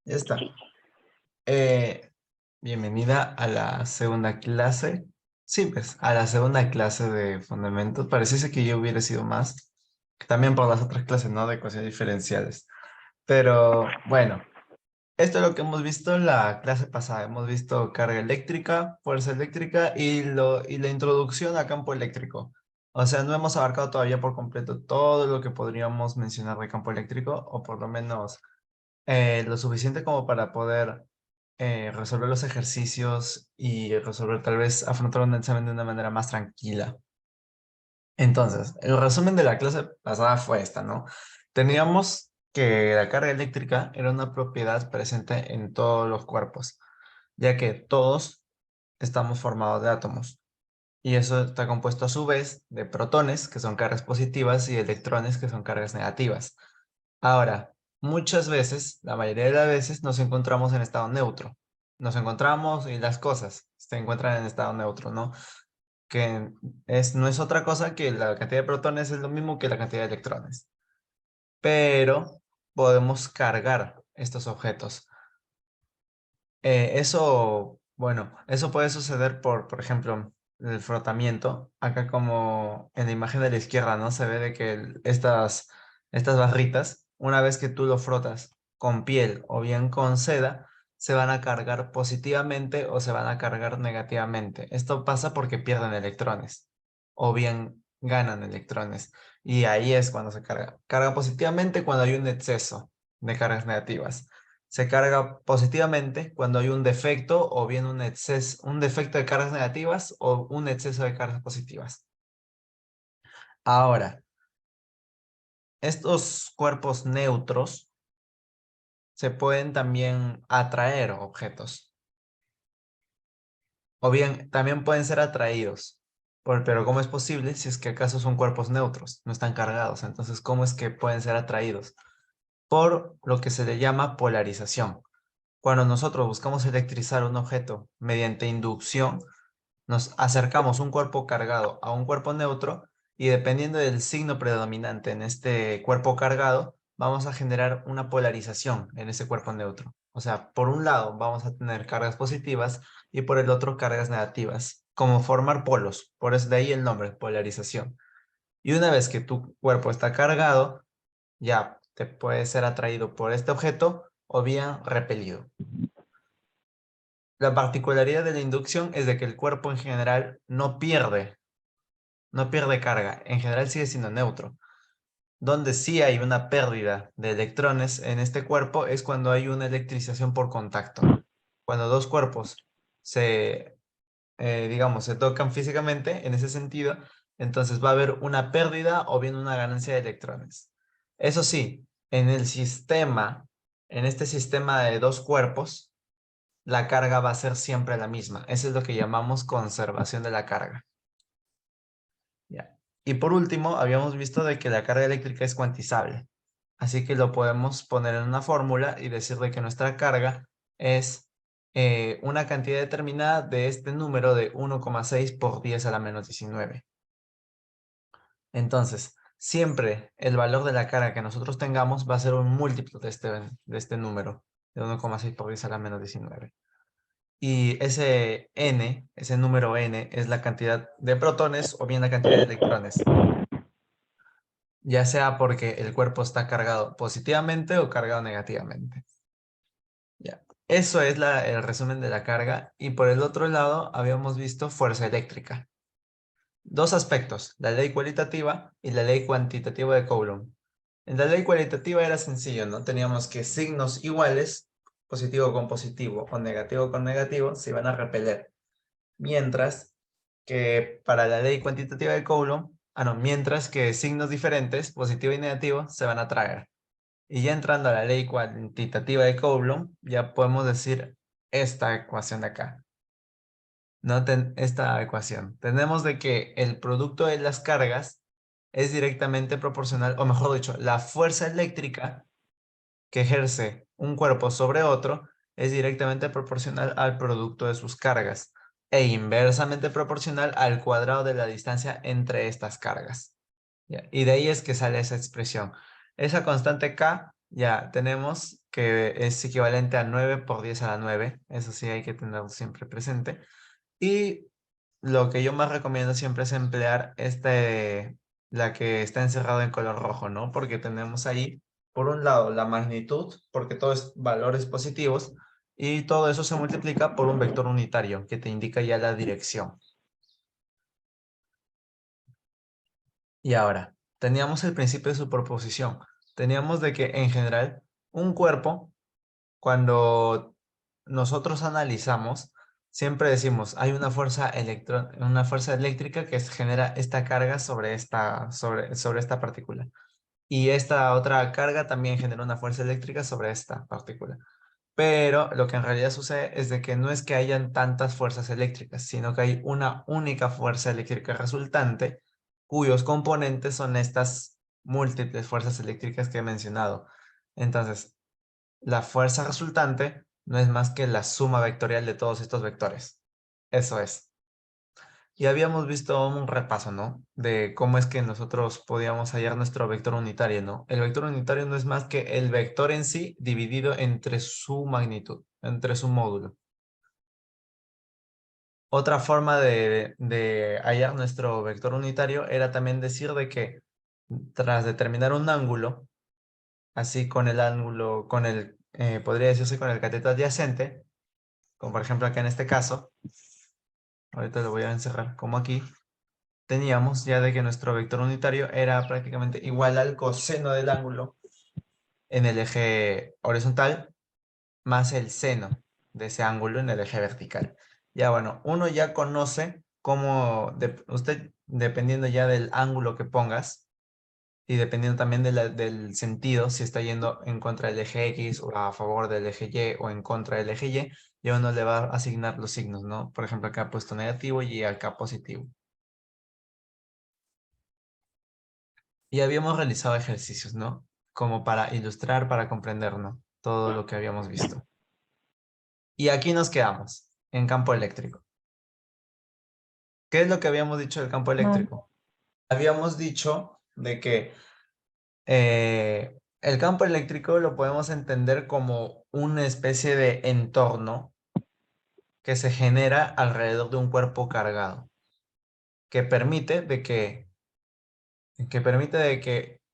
Ya está. Eh, Bienvenida a la segunda clase. Sí, pues, a la segunda clase de fundamentos. Pareciese que yo hubiera sido más, también por las otras clases, ¿no? De ecuaciones diferenciales. Pero bueno, esto es lo que hemos visto en la clase pasada. Hemos visto carga eléctrica, fuerza eléctrica y la introducción a campo eléctrico. O sea, no hemos abarcado todavía por completo todo lo que podríamos mencionar de campo eléctrico, o por lo menos lo suficiente como para poder resolver los ejercicios y resolver tal vez afrontar un examen de una manera más tranquila. Entonces, el resumen de la clase pasada fue esta, ¿no? Teníamos que la carga eléctrica era una propiedad presente en todos los cuerpos, ya que todos estamos formados de átomos. Y eso está compuesto a su vez de protones, que son cargas positivas, y electrones, que son cargas negativas. Ahora, muchas veces, la mayoría de las veces, nos encontramos en estado neutro. Nos encontramos y las cosas se encuentran en estado neutro, ¿no? Que no es otra cosa que la cantidad de protones es lo mismo que la cantidad de electrones. Pero podemos cargar estos objetos. Eso puede suceder por ejemplo, el frotamiento. Acá como en la imagen de la izquierda, ¿no? Se ve de que estas barritas, una vez que tú lo frotas con piel o bien con seda, se van a cargar positivamente o se van a cargar negativamente. Esto pasa porque pierden electrones o bien ganan electrones. Y ahí es cuando se carga. Carga positivamente cuando hay un exceso de cargas negativas. Se carga positivamente cuando hay un defecto o bien un defecto de cargas negativas o un exceso de cargas positivas. Ahora, estos cuerpos neutros se pueden también atraer objetos o bien también pueden ser atraídos. Pero ¿cómo es posible si es que acaso son cuerpos neutros, no están cargados? Entonces, ¿cómo es que pueden ser atraídos? Por lo que se le llama polarización. Cuando nosotros buscamos electrizar un objeto mediante inducción, nos acercamos un cuerpo cargado a un cuerpo neutro y dependiendo del signo predominante en este cuerpo cargado, vamos a generar una polarización en ese cuerpo neutro. O sea, por un lado vamos a tener cargas positivas y por el otro cargas negativas, como formar polos. Por eso de ahí el nombre, polarización. Y una vez que tu cuerpo está cargado, ya te puede ser atraído por este objeto o bien repelido. La particularidad de la inducción es de que el cuerpo en general no pierde carga, en general sigue siendo neutro. Donde sí hay una pérdida de electrones en este cuerpo es cuando hay una electrización por contacto. Cuando dos cuerpos se, digamos, se tocan físicamente, en ese sentido, entonces va a haber una pérdida o bien una ganancia de electrones. Eso sí, en este sistema de dos cuerpos, la carga va a ser siempre la misma. Eso es lo que llamamos conservación de la carga. Ya. Y por último, habíamos visto de que la carga eléctrica es cuantizable. Así que lo podemos poner en una fórmula y decir de que nuestra carga es una cantidad determinada de este número de 1,6 por 10 a la menos 19. Entonces, siempre el valor de la carga que nosotros tengamos va a ser un múltiplo de este número, de 1,6 por 10 a la menos 19. Y ese n, ese número n, es la cantidad de protones o bien la cantidad de electrones, ya sea porque el cuerpo está cargado positivamente o cargado negativamente. Ya. Eso es el resumen de la carga. Y por el otro lado, habíamos visto fuerza eléctrica. Dos aspectos, la ley cualitativa y la ley cuantitativa de Coulomb. En la ley cualitativa era sencillo, ¿no? Teníamos que signos iguales, positivo con positivo o negativo con negativo, se iban a repeler. Mientras que para la ley cuantitativa de Coulomb, mientras que signos diferentes, positivo y negativo, se van a atraer. Y ya entrando a la ley cuantitativa de Coulomb, ya podemos decir esta ecuación de acá. Noten esta ecuación. Tenemos de que el producto de las cargas es directamente proporcional, o mejor dicho, la fuerza eléctrica que ejerce un cuerpo sobre otro es directamente proporcional al producto de sus cargas e inversamente proporcional al cuadrado de la distancia entre estas cargas. ¿Ya? Y de ahí es que sale esa expresión. Esa constante K Ya, tenemos que es equivalente a 9 por 10 a la 9. Eso sí hay que tenerlo siempre presente. Y lo que yo más recomiendo siempre es emplear la que está encerrada en color rojo, ¿no? Porque tenemos ahí, por un lado, la magnitud, porque todo es valores positivos, y todo eso se multiplica por un vector unitario que te indica ya la dirección. Y ahora, teníamos el principio de superposición. Teníamos de que, en general, un cuerpo, cuando nosotros analizamos, siempre decimos, hay una fuerza eléctrica que genera esta carga sobre esta partícula. Y esta otra carga también genera una fuerza eléctrica sobre esta partícula. Pero lo que en realidad sucede es de que no es que hayan tantas fuerzas eléctricas, sino que hay una única fuerza eléctrica resultante, cuyos componentes son estas múltiples fuerzas eléctricas que he mencionado. Entonces, la fuerza resultante no es más que la suma vectorial de todos estos vectores. Eso es. Y habíamos visto un repaso, ¿no? De cómo es que nosotros podíamos hallar nuestro vector unitario, ¿no? El vector unitario no es más que el vector en sí dividido entre su magnitud, entre su módulo. Otra forma de hallar nuestro vector unitario era también decir de que tras determinar un ángulo, así con el ángulo, podría decirse con el cateto adyacente, como por ejemplo acá en este caso, ahorita lo voy a encerrar como aquí, teníamos ya de que nuestro vector unitario era prácticamente igual al coseno del ángulo en el eje horizontal más el seno de ese ángulo en el eje vertical. Ya bueno, uno ya conoce usted dependiendo ya del ángulo que pongas y dependiendo también del sentido, si está yendo en contra del eje X o a favor del eje Y o en contra del eje Y, ya uno le va a asignar los signos, ¿no? Por ejemplo, acá ha puesto negativo y acá positivo. Y habíamos realizado ejercicios, ¿no? Como para ilustrar, para comprender, ¿no? Todo lo que habíamos visto. Y aquí nos quedamos, en campo eléctrico. ¿Qué es lo que habíamos dicho del campo eléctrico? Habíamos dicho de que el campo eléctrico lo podemos entender como una especie de entorno que se genera alrededor de un cuerpo cargado, que permite de que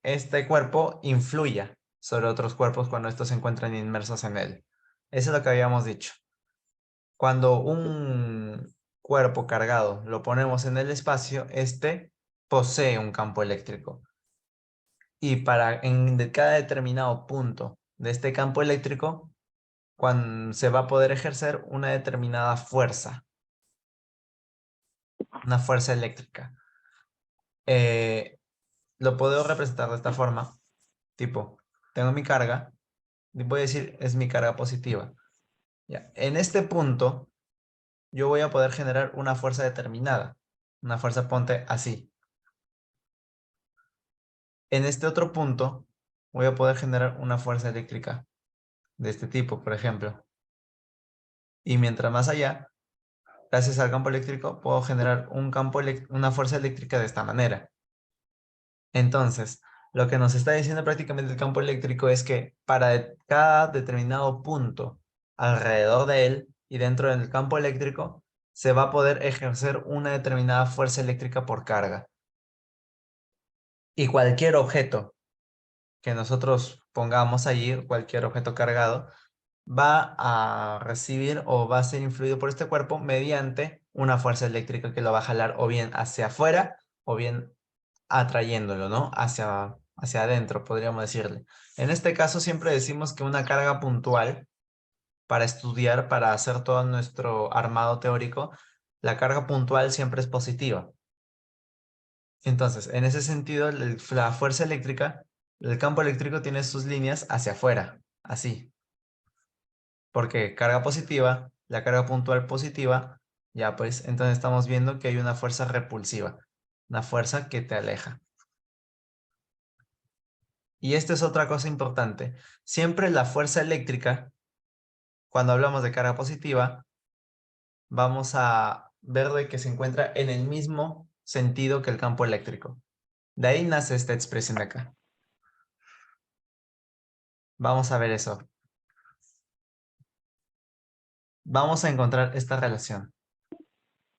este cuerpo influya sobre otros cuerpos cuando estos se encuentran inmersos en él. Eso es lo que habíamos dicho. Cuando un cuerpo cargado lo ponemos en el espacio, este posee un campo eléctrico. Y en cada determinado punto de este campo eléctrico, cuando se va a poder ejercer una determinada fuerza, una fuerza eléctrica. Eh, lo puedo representar de esta forma, tipo, tengo mi carga, y voy a decir, es mi carga positiva. Ya. En este punto, yo voy a poder generar una fuerza determinada, una fuerza ponte así. En este otro punto, voy a poder generar una fuerza eléctrica de este tipo, por ejemplo. Y mientras más allá, gracias al campo eléctrico, puedo generar una fuerza eléctrica de esta manera. Entonces, lo que nos está diciendo prácticamente el campo eléctrico es que para cada determinado punto alrededor de él y dentro del campo eléctrico, se va a poder ejercer una determinada fuerza eléctrica por carga. Y cualquier objeto que nosotros pongamos allí, cualquier objeto cargado, va a recibir o va a ser influido por este cuerpo mediante una fuerza eléctrica que lo va a jalar o bien hacia afuera o bien atrayéndolo, ¿no? Hacia adentro, podríamos decirle. En este caso siempre decimos que una carga puntual para estudiar, para hacer todo nuestro armado teórico, la carga puntual siempre es positiva. Entonces, en ese sentido, la fuerza eléctrica, el campo eléctrico tiene sus líneas hacia afuera, así. Porque carga positiva, la carga puntual positiva, ya pues, entonces estamos viendo que hay una fuerza repulsiva, una fuerza que te aleja. Y esta es otra cosa importante. Siempre la fuerza eléctrica, cuando hablamos de carga positiva, vamos a ver de que se encuentra en el mismo sentido que el campo eléctrico. De ahí nace esta expresión de acá. Vamos a ver eso. Vamos a encontrar esta relación.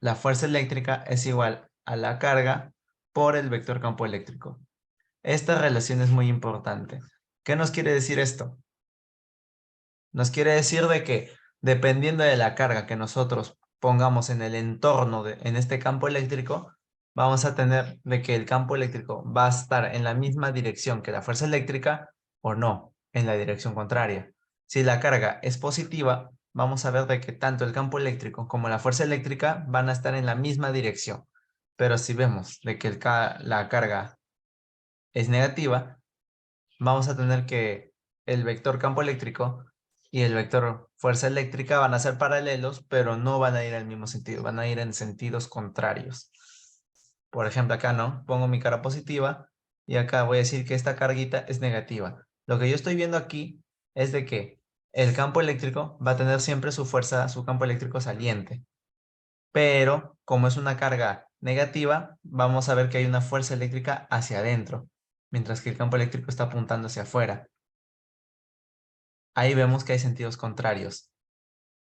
La fuerza eléctrica es igual a la carga por el vector campo eléctrico. Esta relación es muy importante. ¿Qué nos quiere decir esto? Nos quiere decir de que dependiendo de la carga que nosotros pongamos en el entorno, en este campo eléctrico, vamos a tener de que el campo eléctrico va a estar en la misma dirección que la fuerza eléctrica o no, en la dirección contraria. Si la carga es positiva, vamos a ver de que tanto el campo eléctrico como la fuerza eléctrica van a estar en la misma dirección. Pero si vemos de que la carga es negativa, vamos a tener que el vector campo eléctrico y el vector fuerza eléctrica van a ser paralelos, pero no van a ir al mismo sentido, van a ir en sentidos contrarios. Por ejemplo, acá no, pongo mi cara positiva y acá voy a decir que esta carguita es negativa. Lo que yo estoy viendo aquí es de que el campo eléctrico va a tener siempre su fuerza, su campo eléctrico saliente, pero como es una carga negativa, vamos a ver que hay una fuerza eléctrica hacia adentro, mientras que el campo eléctrico está apuntando hacia afuera. Ahí vemos que hay sentidos contrarios.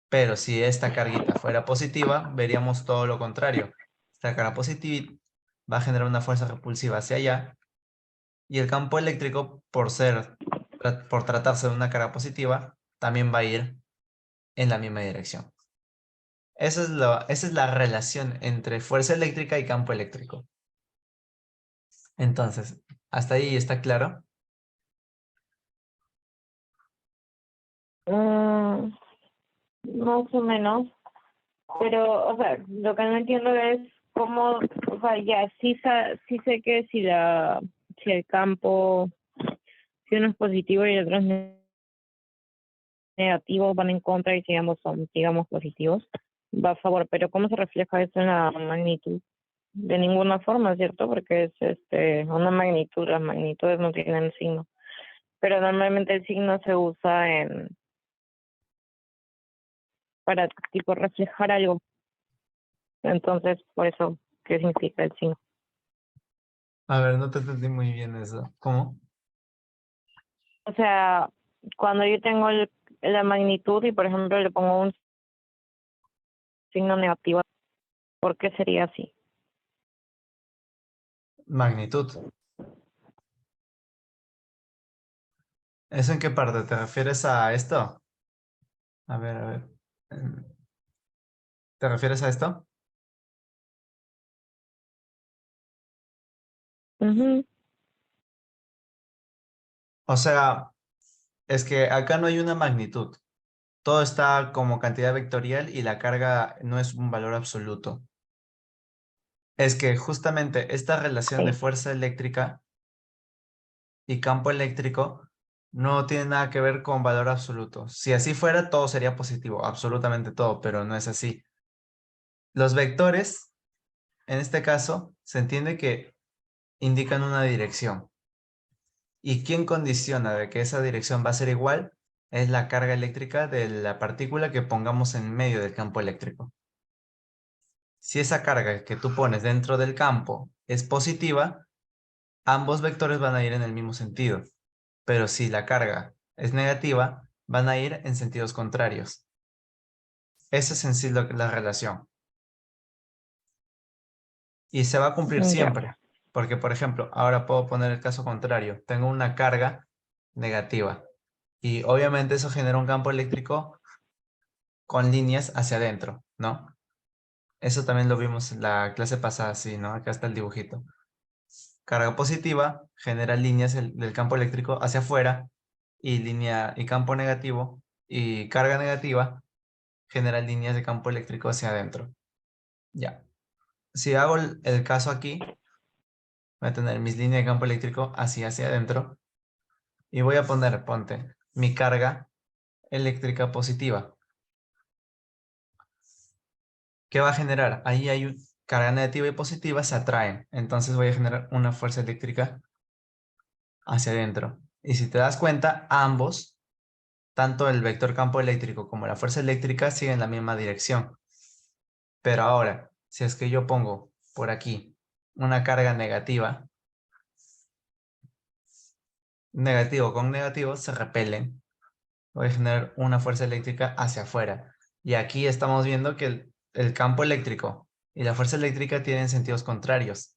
Pero si esta carguita fuera positiva, veríamos todo lo contrario. Esta carga positiva va a generar una fuerza repulsiva hacia allá y el campo eléctrico, por tratarse de una carga positiva, también va a ir en la misma dirección. Esa es la relación entre fuerza eléctrica y campo eléctrico. Entonces, ¿hasta ahí está claro? Mm, más o menos, pero, o sea, lo que no entiendo es cómo, o sea, ya sí sé que si el campo, si uno es positivo y el otro es negativo, van en contra y si ambos son, digamos, positivos, va a favor, pero ¿cómo se refleja eso en la magnitud? De ninguna forma, ¿cierto? Porque es una magnitud, las magnitudes no tienen signo, pero normalmente el signo se usa para tipo reflejar algo. Entonces, por eso, ¿qué significa el signo? A ver, no te entendí muy bien eso. ¿Cómo? O sea, cuando yo tengo la magnitud y, por ejemplo, le pongo un signo negativo, ¿por qué sería así? Magnitud. ¿Eso en qué parte? ¿Te refieres a esto? A ver, a ver. Em, ¿Te refieres a esto? Ujú. O sea, es que acá no hay una magnitud. Todo está como cantidad vectorial y la carga no es un valor absoluto. Es que justamente esta relación de Sí. fuerza eléctrica y campo eléctrico no tiene nada que ver con valor absoluto. Si así fuera, todo sería positivo, absolutamente todo, pero no es así. Los vectores, en este caso, se entiende que indican una dirección. ¿Y quién condiciona de que esa dirección va a ser igual? Es la carga eléctrica de la partícula que pongamos en medio del campo eléctrico. Si esa carga que tú pones dentro del campo es positiva, ambos vectores van a ir en el mismo sentido. Pero si la carga es negativa, van a ir en sentidos contrarios. Esa es en sí la relación. Y se va a cumplir Ya. siempre. Porque, por ejemplo, ahora puedo poner el caso contrario. Tengo una carga negativa. Y obviamente eso genera un campo eléctrico con líneas hacia adentro, ¿no? Eso también lo vimos en la clase pasada, sí, ¿no? Acá está el dibujito. Carga positiva genera líneas del campo eléctrico hacia afuera y campo negativo y carga negativa genera líneas de campo eléctrico hacia adentro. Ya. Si hago el caso aquí, voy a tener mis líneas de campo eléctrico hacia adentro y voy a ponte, mi carga eléctrica positiva. ¿Qué va a generar? Ahí hay carga negativa y positiva se atraen. Entonces voy a generar una fuerza eléctrica hacia adentro. Y si te das cuenta, ambos, tanto el vector campo eléctrico como la fuerza eléctrica, siguen la misma dirección. Pero ahora, si es que yo pongo por aquí una carga negativa, negativo con negativo se repelen. Voy a generar una fuerza eléctrica hacia afuera. Y aquí estamos viendo que el campo eléctrico y la fuerza eléctrica tienen sentidos contrarios.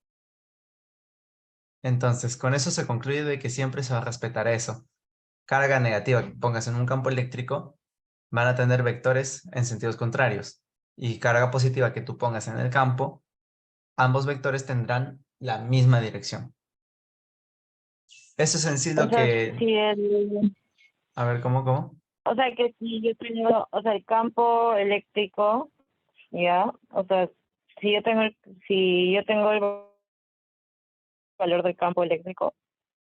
Entonces, con eso se concluye de que siempre se va a respetar eso. Carga negativa que pongas en un campo eléctrico van a tener vectores en sentidos contrarios. Y carga positiva que tú pongas en el campo, ambos vectores tendrán la misma dirección. Eso es en sí O lo sea, que... si el, A ver, ¿cómo? o sea, que si yo tengo, o sea, el campo eléctrico, ya, o sea, si yo tengo el valor del campo eléctrico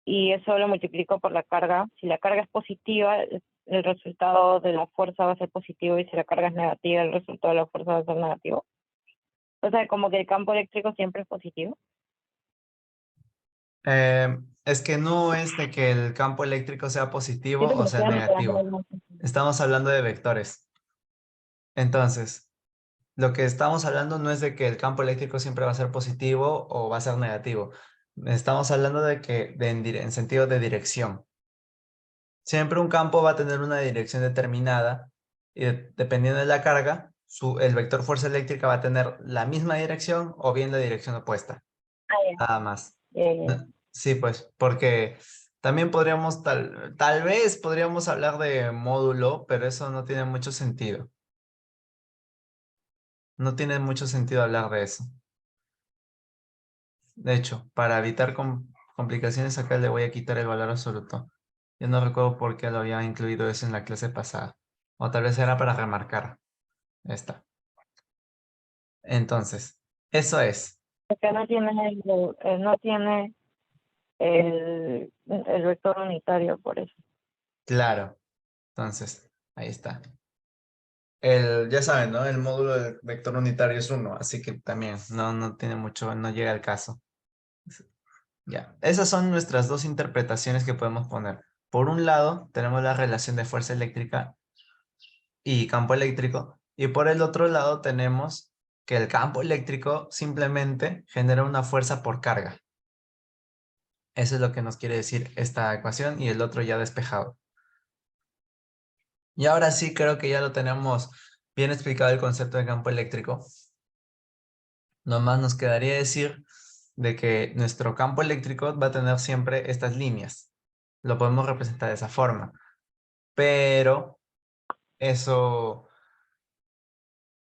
y eso lo multiplico por la carga, si la carga es positiva, el resultado de la fuerza va a ser positivo y si la carga es negativa, el resultado de la fuerza va a ser negativo. O sea, como que el campo eléctrico siempre es positivo. Es que no es de que el campo eléctrico sea positivo Siento que o me sea estoy negativo. dando. Estamos hablando de vectores. Entonces, lo que estamos hablando no es de que el campo eléctrico siempre va a ser positivo o va a ser negativo. Estamos hablando de que en sentido de dirección. Siempre un campo va a tener una dirección determinada y dependiendo de la carga, el vector fuerza eléctrica va a tener la misma dirección o bien la dirección opuesta. Ah, ya, Nada más. ya, ya. Sí, pues, porque también podríamos, tal vez podríamos hablar de módulo, pero eso no tiene mucho sentido. No tiene mucho sentido hablar de eso. De hecho, para evitar complicaciones acá le voy a quitar el valor absoluto. Yo no recuerdo por qué lo había incluido eso en la clase pasada. O tal vez era para remarcar esta. Entonces, eso es. Porque no tiene el vector unitario, por eso. Claro. Entonces, ahí está. Ya saben, ¿no? El módulo del vector unitario es 1, así que también no tiene mucho, no llega al caso. Ya, esas son nuestras dos interpretaciones que podemos poner. Por un lado, tenemos la relación de fuerza eléctrica y campo eléctrico, y por el otro lado tenemos que el campo eléctrico simplemente genera una fuerza por carga. Eso es lo que nos quiere decir esta ecuación y el otro ya despejado. Y ahora sí creo que ya lo tenemos bien explicado el concepto de campo eléctrico. Nomás nos quedaría decir de que nuestro campo eléctrico va a tener siempre estas líneas. Lo podemos representar de esa forma. Pero eso,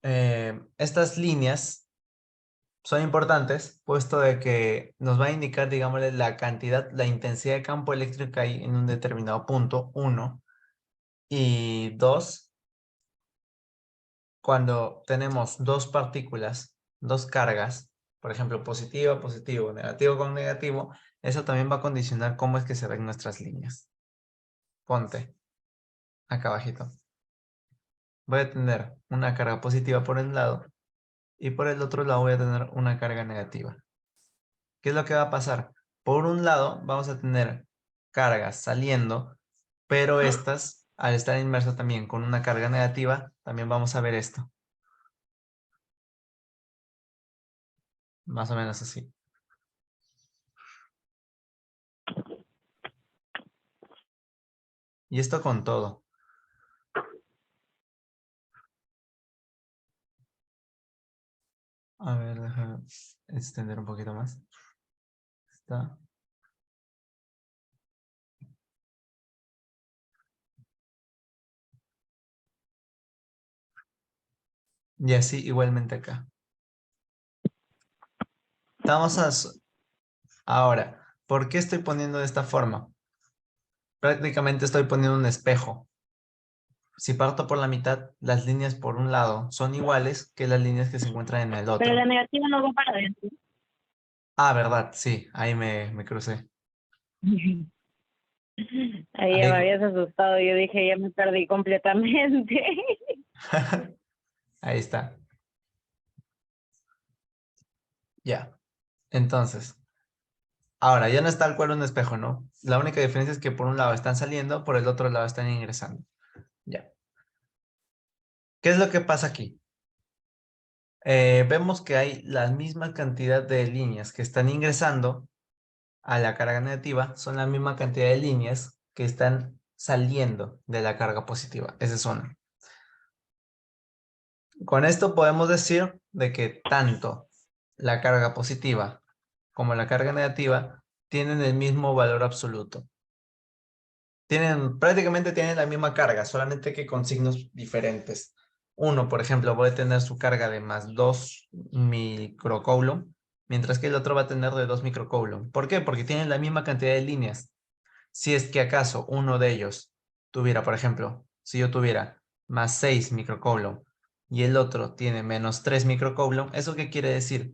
estas líneas son importantes, puesto de que nos va a indicar, digámosle, la cantidad, la intensidad de campo eléctrico que hay en un determinado punto, uno. Y dos, cuando tenemos dos partículas, dos cargas, por ejemplo, positivo, positivo, negativo con negativo, eso también va a condicionar cómo es que se ven nuestras líneas. Ponte acá abajito. Voy a tener una carga positiva por un lado y por el otro lado voy a tener una carga negativa. ¿Qué es lo que va a pasar? Por un lado vamos a tener cargas saliendo, pero estas, al estar inmersas también con una carga negativa, también vamos a ver esto. Más o menos así. Y esto con todo. A ver, déjame extender un poquito más. Está. Y así igualmente acá. Estamos ahora. ¿Por qué estoy poniendo de esta forma? Prácticamente estoy poniendo un espejo. Si parto por la mitad, las líneas por un lado son iguales que las líneas que se encuentran en el Pero otro. la negativa no va para adentro. Ah, verdad, sí, ahí me crucé. Ahí ya Ahí, me habías asustado, yo dije, ya me perdí completamente. ahí está. Ya. Entonces, ahora ya no es tal cual un espejo, ¿no? La única diferencia es que por un lado están saliendo, por el otro lado están ingresando. Ya. ¿Qué es lo que pasa aquí? Vemos que hay la misma cantidad de líneas que están ingresando a la carga negativa son la misma cantidad de líneas que están saliendo de la carga positiva. Esa es una. Con esto podemos decir de que tanto la carga positiva como la carga negativa tienen el mismo valor absoluto. Prácticamente tienen la misma carga, solamente que con signos diferentes. Uno, por ejemplo, puede tener su carga de más 2 microcoulomb, mientras que el otro va a tener de 2 microcoulomb. ¿Por qué? Porque tienen la misma cantidad de líneas. Si es que acaso uno de ellos tuviera, por ejemplo, si yo tuviera más 6 microcoulomb y el otro tiene menos 3 microcoulomb, ¿eso qué quiere decir?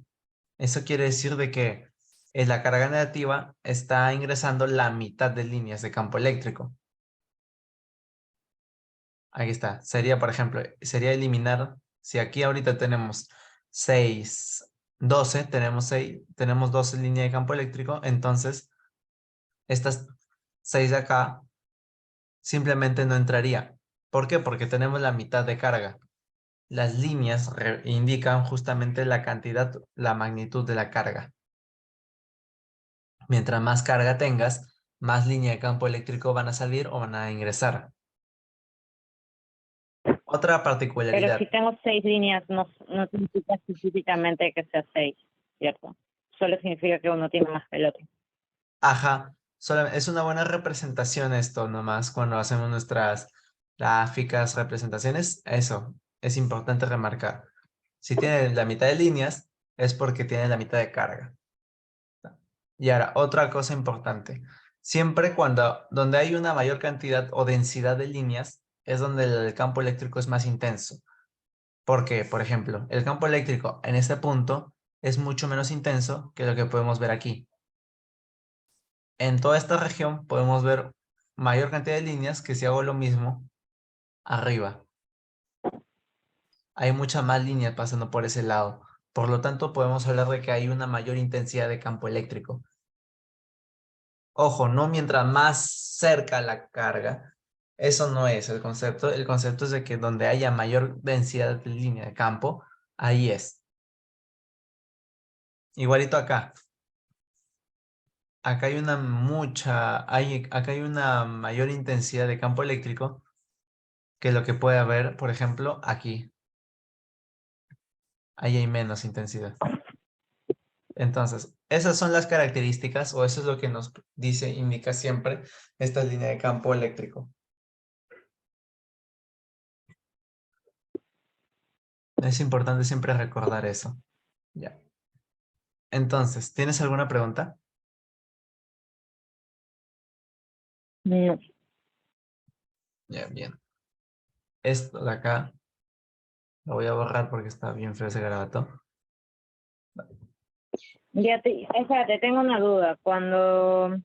Eso quiere decir de que en la carga negativa está ingresando la mitad de líneas de campo eléctrico. Aquí está. Sería, por ejemplo, sería eliminar, si aquí ahorita tenemos 6, 12, tenemos 12 líneas de campo eléctrico, entonces estas 6 de acá simplemente no entraría. ¿Por qué? Porque tenemos la mitad de carga. Las líneas indican justamente la cantidad, la magnitud de la carga. Mientras más carga tengas, más líneas de campo eléctrico van a salir o van a ingresar. Otra Pero si particularidad. tengo 6 líneas, no significa específicamente que sea 6, ¿cierto? Solo significa que uno tiene más que el otro. Ajá, es una buena representación esto nomás cuando hacemos nuestras gráficas, representaciones. Eso es importante remarcar. Si tiene la mitad de líneas, es porque tiene la mitad de carga. Y ahora, otra cosa importante. Siempre donde hay una mayor cantidad o densidad de líneas, es donde el campo eléctrico es más intenso. Porque, por ejemplo, el campo eléctrico en este punto es mucho menos intenso que lo que podemos ver aquí. En toda esta región podemos ver mayor cantidad de líneas que si hago lo mismo arriba. Hay muchas más líneas pasando por ese lado. Por lo tanto, podemos hablar de que hay una mayor intensidad de campo eléctrico. Ojo, no mientras más cerca la carga. Eso no es el concepto. El concepto es de que donde haya mayor densidad de línea de campo, ahí es. Igualito acá. Acá hay acá hay una mayor intensidad de campo eléctrico que lo que puede haber, por ejemplo, aquí. Ahí hay menos intensidad. Entonces, esas son las características o eso es lo que nos indica siempre esta línea de campo eléctrico. Es importante siempre recordar eso. Ya. Entonces, ¿tienes alguna pregunta? No. Ya, bien. Esto de acá lo voy a borrar porque está bien feo ese garabato. Espérate, tengo una duda. Cuando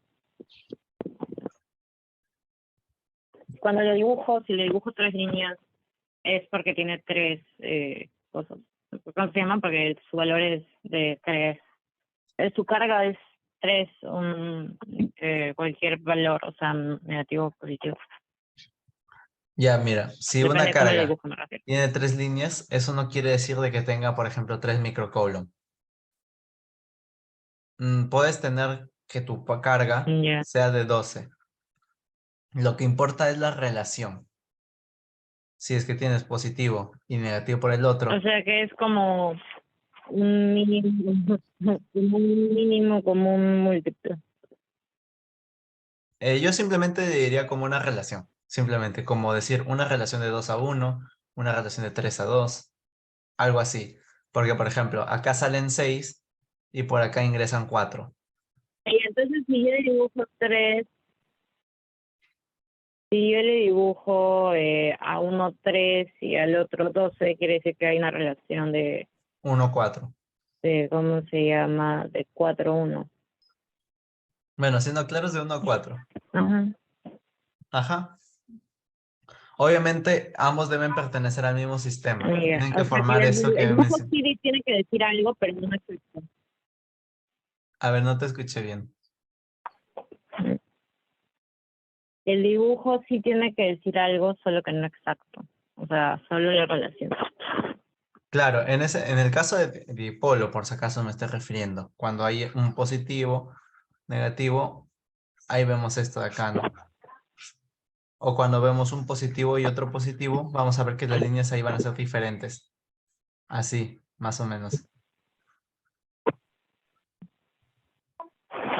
lo dibujo, si le dibujo 3 líneas, es porque tiene 3 cosas. ¿Cómo se llama? Porque su valor es de 3. Su carga es 3, cualquier valor, o sea, negativo o positivo. Ya, mira, si Depende una de cómo lo carga dibujo, me refiero. tiene 3 líneas, eso no quiere decir de que tenga, por ejemplo, 3 microcoulomb. Puedes tener que tu carga Ya. sea de 12. Lo que importa es la relación. Si es que tienes positivo y negativo por el O otro. sea que es como un mínimo, un mínimo como un múltiplo. Yo simplemente diría como una relación. Simplemente como decir una relación de 2-1, una relación de 3-2, algo así. Porque, por ejemplo, acá salen 6 y por acá ingresan 4. Y entonces si yo le dibujo 3, si yo le dibujo a uno 3 y al otro 12, quiere decir que hay una relación 1-4. ¿cómo se llama? De 4-1. Bueno, siendo claros, de 1-4. Ajá. Ajá. Obviamente, ambos deben pertenecer al mismo sistema. Ya. Tienen que O sea que formar eso el que dibujo mencioné. sí tiene que decir algo, pero no es exacto. A ver, no te escuché bien. El dibujo sí tiene que decir algo, solo que no exacto. O sea, solo la relación. Claro, en el caso de dipolo, por si acaso me estoy refiriendo, cuando hay un positivo negativo, ahí vemos esto de acá, ¿no? O cuando vemos un positivo y otro positivo, vamos a ver que las líneas ahí van a ser diferentes. Así, más o menos.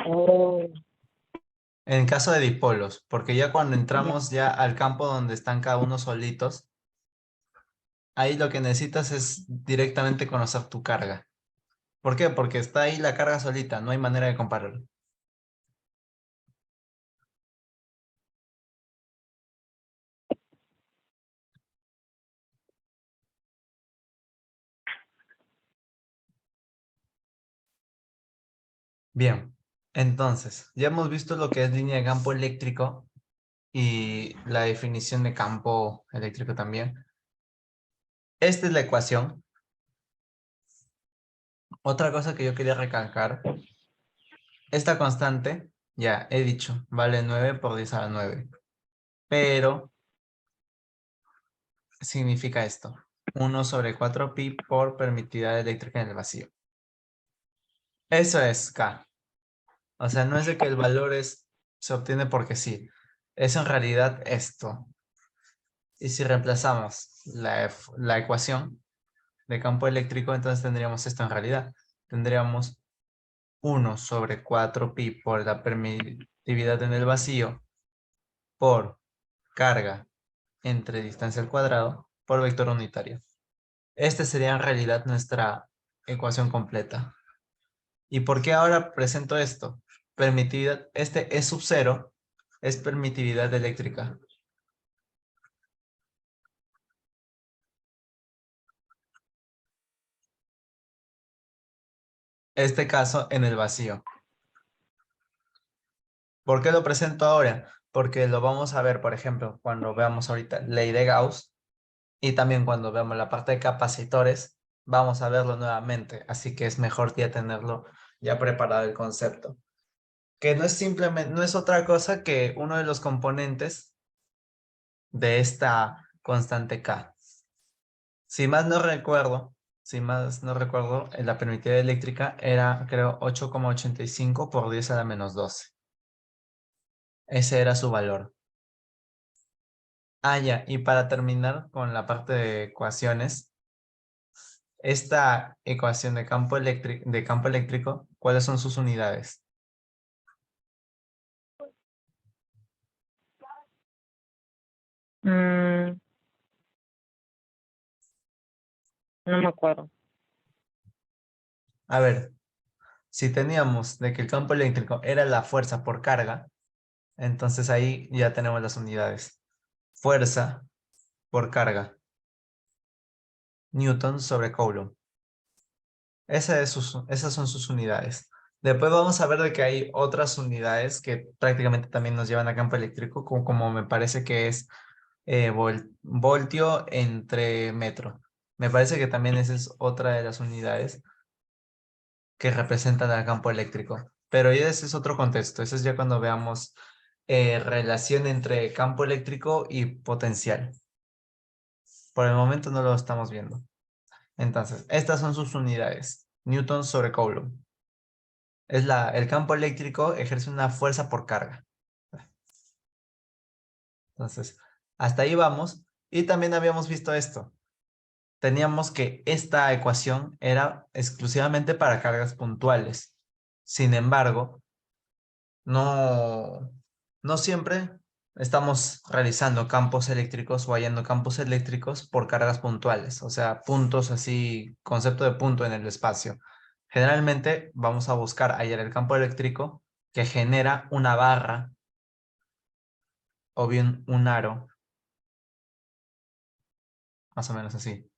Oh, En caso de dipolos, porque ya cuando entramos ya al campo donde están cada uno solitos, ahí lo que necesitas es directamente conocer tu carga. ¿Por qué? Porque está ahí la carga solita, no hay manera de compararlo. Bien, entonces, ya hemos visto lo que es línea de campo eléctrico y la definición de campo eléctrico también. Esta es la ecuación. Otra cosa que yo quería recalcar, esta constante, ya he dicho, vale 9 por 10 a la 9, pero significa esto, 1/4 pi por permitividad eléctrica en el vacío. Eso es K. O sea, no es de que el valor se obtiene porque sí, es en realidad esto. Y si reemplazamos la ecuación de campo eléctrico, entonces tendríamos esto en realidad. Tendríamos 1/4 pi por la permitividad en el vacío por carga entre distancia al cuadrado por vector unitario. Esta sería en realidad nuestra ecuación completa. ¿Y por qué ahora presento esto? Permitividad, este E sub 0 es permitividad eléctrica. Este caso en el vacío. ¿Por qué lo presento ahora? Porque lo vamos a ver, por ejemplo, cuando veamos ahorita ley de Gauss y también cuando veamos la parte de capacitores, vamos a verlo nuevamente. Así que es mejor ya tenerlo ya preparado el concepto. Que no es simplemente, no es otra cosa que uno de los componentes de esta constante K. Si más no recuerdo, la permitida eléctrica era, creo, 8,85 por 10 a la menos 12. Ese era su valor. Ah, ya, y para terminar con la parte de ecuaciones, esta ecuación de campo eléctrico, ¿cuáles son sus unidades? mm, no me acuerdo. A ver, si teníamos de que el campo eléctrico era la fuerza por carga, entonces ahí ya tenemos las unidades. Fuerza por carga, Newton sobre Coulomb. Esas son sus unidades. Después vamos a ver de que hay otras unidades que prácticamente también nos llevan a campo eléctrico, como me parece que es voltio entre metro. Me parece que también esa es otra de las unidades que representan al campo eléctrico. Pero ya ese es otro contexto. Ese es ya cuando veamos relación entre campo eléctrico y potencial. Por el momento no lo estamos viendo. Entonces, estas son sus unidades. Newton sobre Coulomb. El campo eléctrico ejerce una fuerza por carga. Entonces, hasta ahí vamos. Y también habíamos visto esto. Teníamos que esta ecuación era exclusivamente para cargas puntuales. Sin embargo, no, no siempre estamos realizando campos eléctricos o hallando campos eléctricos por cargas puntuales, o sea, puntos así, concepto de punto en el espacio. Generalmente vamos a buscar hallar el campo eléctrico que genera una barra o bien un aro, más o menos así.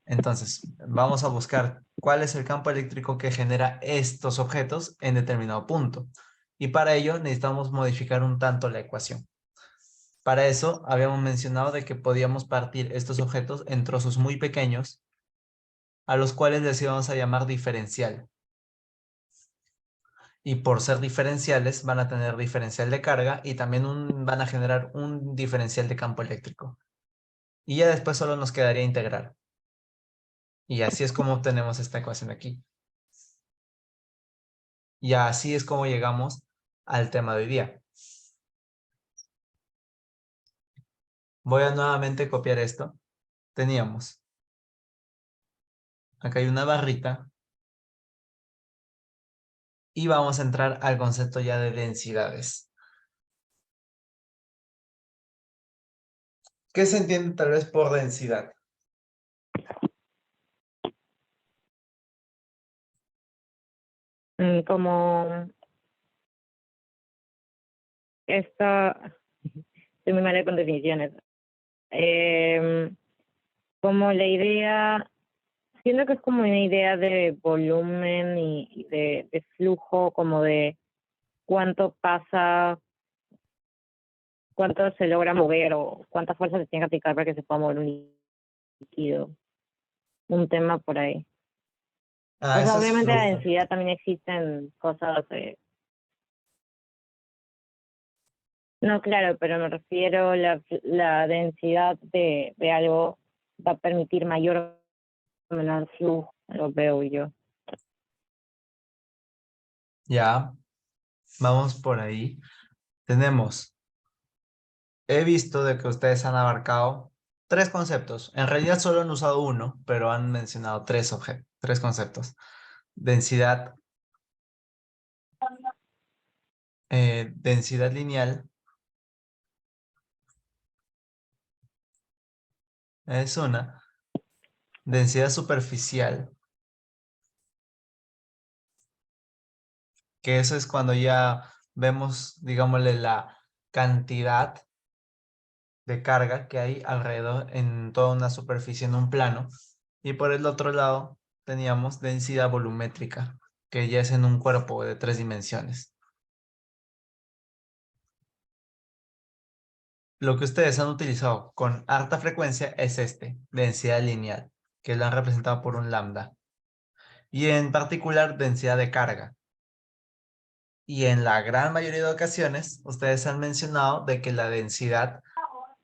Entonces, vamos a buscar cuál es el campo eléctrico que genera estos objetos en determinado punto. Y para ello necesitamos modificar un tanto la ecuación. Para eso habíamos mencionado de que podíamos partir estos objetos en trozos muy pequeños, a los cuales les íbamos a llamar diferencial. Y por ser diferenciales, van a tener diferencial de carga y también van a generar un diferencial de campo eléctrico. Y ya después solo nos quedaría integrar. Y así es como obtenemos esta ecuación aquí. Y así es como llegamos al tema de hoy día. Voy a nuevamente copiar esto. Teníamos, acá hay una barrita y vamos a entrar al concepto ya de densidades. ¿Qué se entiende tal vez por densidad? Como esta, estoy muy mala con definiciones. Como la idea, siento que es como una idea de volumen y de flujo, como de cuánto pasa, cuánto se logra mover o cuánta fuerza se tiene que aplicar para que se pueda mover un líquido. Un tema por ahí. Ah, O sea, eso es obviamente la flujo. densidad también existen cosas no, claro, pero me refiero la densidad de algo va a permitir mayor o menor flujo, lo veo yo. Ya, vamos por ahí. Tenemos, he visto de que ustedes han abarcado tres conceptos. En realidad solo han usado uno, pero han mencionado tres conceptos. Densidad, densidad lineal es una. Densidad superficial, que eso es cuando ya vemos, digámosle, la cantidad de carga que hay alrededor en toda una superficie, en un plano. Y por el otro lado teníamos densidad volumétrica, que ya es en un cuerpo de 3 dimensiones. Lo que ustedes han utilizado con alta frecuencia es densidad lineal, que lo han representado por un lambda. Y en particular, densidad de carga. Y en la gran mayoría de ocasiones, ustedes han mencionado de que la densidad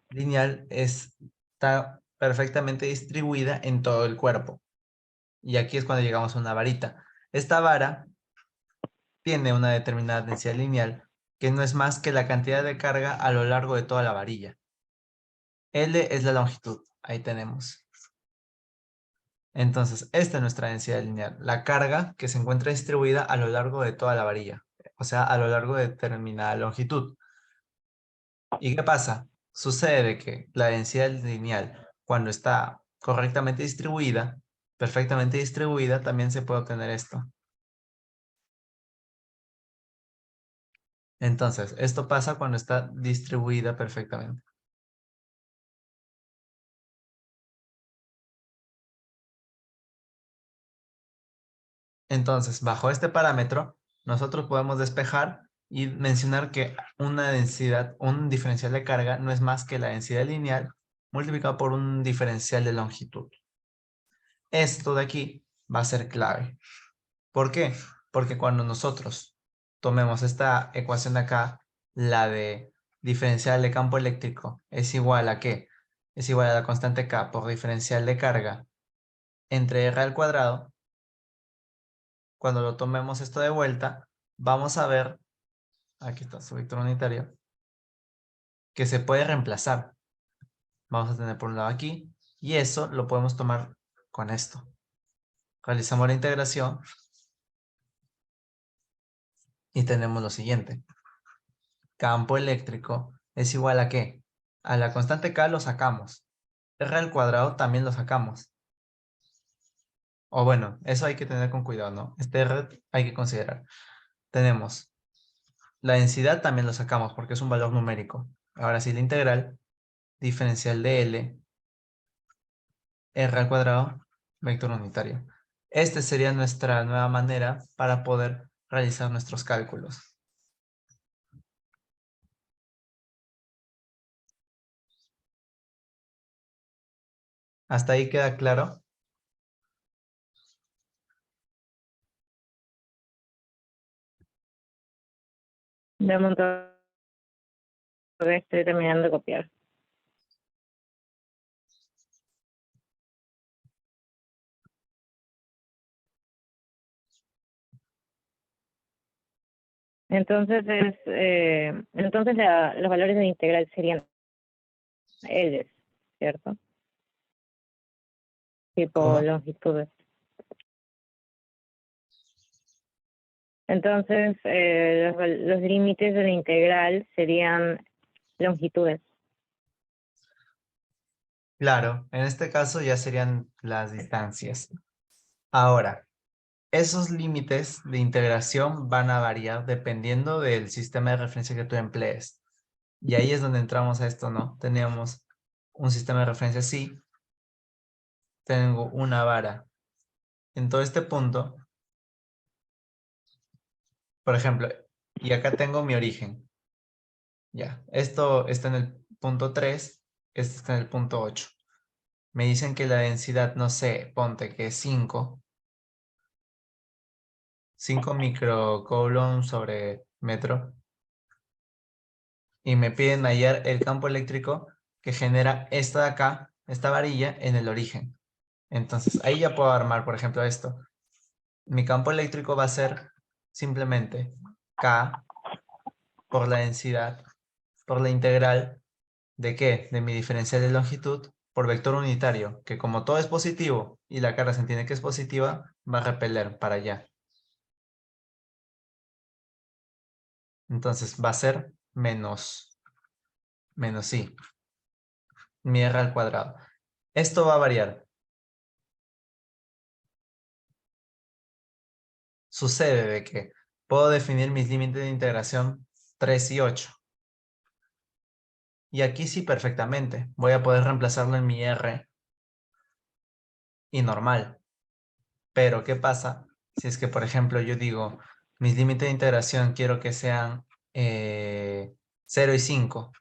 lineal está perfectamente distribuida en todo el cuerpo. Y aquí es cuando llegamos a una varita. Esta vara tiene una determinada densidad lineal, que no es más que la cantidad de carga a lo largo de toda la varilla. L es la longitud, ahí tenemos. Entonces, esta es nuestra densidad lineal, la carga que se encuentra distribuida a lo largo de toda la varilla, o sea, a lo largo de determinada longitud. ¿Y qué pasa? Sucede que la densidad lineal, cuando está correctamente distribuida, perfectamente distribuida, también se puede obtener esto. Entonces, esto pasa cuando está distribuida perfectamente. Entonces, bajo este parámetro, nosotros podemos despejar y mencionar que una densidad, un diferencial de carga no es más que la densidad lineal multiplicado por un diferencial de longitud. Esto de aquí va a ser clave. ¿Por qué? Porque cuando nosotros tomemos esta ecuación de acá, la de diferencial de campo eléctrico es igual a ¿qué? Es igual a la constante K por diferencial de carga entre R al cuadrado. Cuando lo tomemos esto de vuelta, vamos a ver, aquí está su vector unitario, que se puede reemplazar. Vamos a tener por un lado aquí, y eso lo podemos tomar con esto. Realizamos la integración y tenemos lo siguiente. Campo eléctrico es igual a ¿qué? A la constante K lo sacamos. R al cuadrado también lo sacamos. O bueno, eso hay que tener con cuidado, ¿no? Este R hay que considerar. Tenemos la densidad también lo sacamos porque es un valor numérico. Ahora sí, la integral diferencial de L, R al cuadrado, vector unitario. Esta sería nuestra nueva manera para poder realizar nuestros cálculos. ¿Hasta ahí queda claro? De un montón que estoy terminando de copiar. Entonces los valores de integral serían L, ¿cierto? Tipo ¿Cómo? longitudes. Entonces, los límites de la integral serían longitudes. Claro, en este caso ya serían las distancias. Ahora, esos límites de integración van a variar dependiendo del sistema de referencia que tú emplees. Y ahí es donde entramos a esto, ¿no? Teníamos un sistema de referencia así, tengo una vara. En todo este punto, por ejemplo, y acá tengo mi origen. Ya, esto está en el punto 3, este está en el punto 8. Me dicen que la densidad, no sé, ponte que es 5 microcoulomb sobre metro. Y me piden hallar el campo eléctrico que genera esta de acá, esta varilla, en el origen. Entonces, ahí ya puedo armar, por ejemplo, esto. Mi campo eléctrico va a ser simplemente K por la densidad, por la integral ¿de qué? De mi diferencial de longitud por vector unitario, que como todo es positivo y la carga se entiende que es positiva, va a repeler para allá. Entonces va a ser menos I, mi R al cuadrado. Esto va a variar. Sucede de que puedo definir mis límites de integración 3 y 8. Y aquí sí perfectamente. Voy a poder reemplazarlo en mi R y normal. Pero ¿qué pasa si es que, por ejemplo, yo digo, mis límites de integración quiero que sean 0 y 5?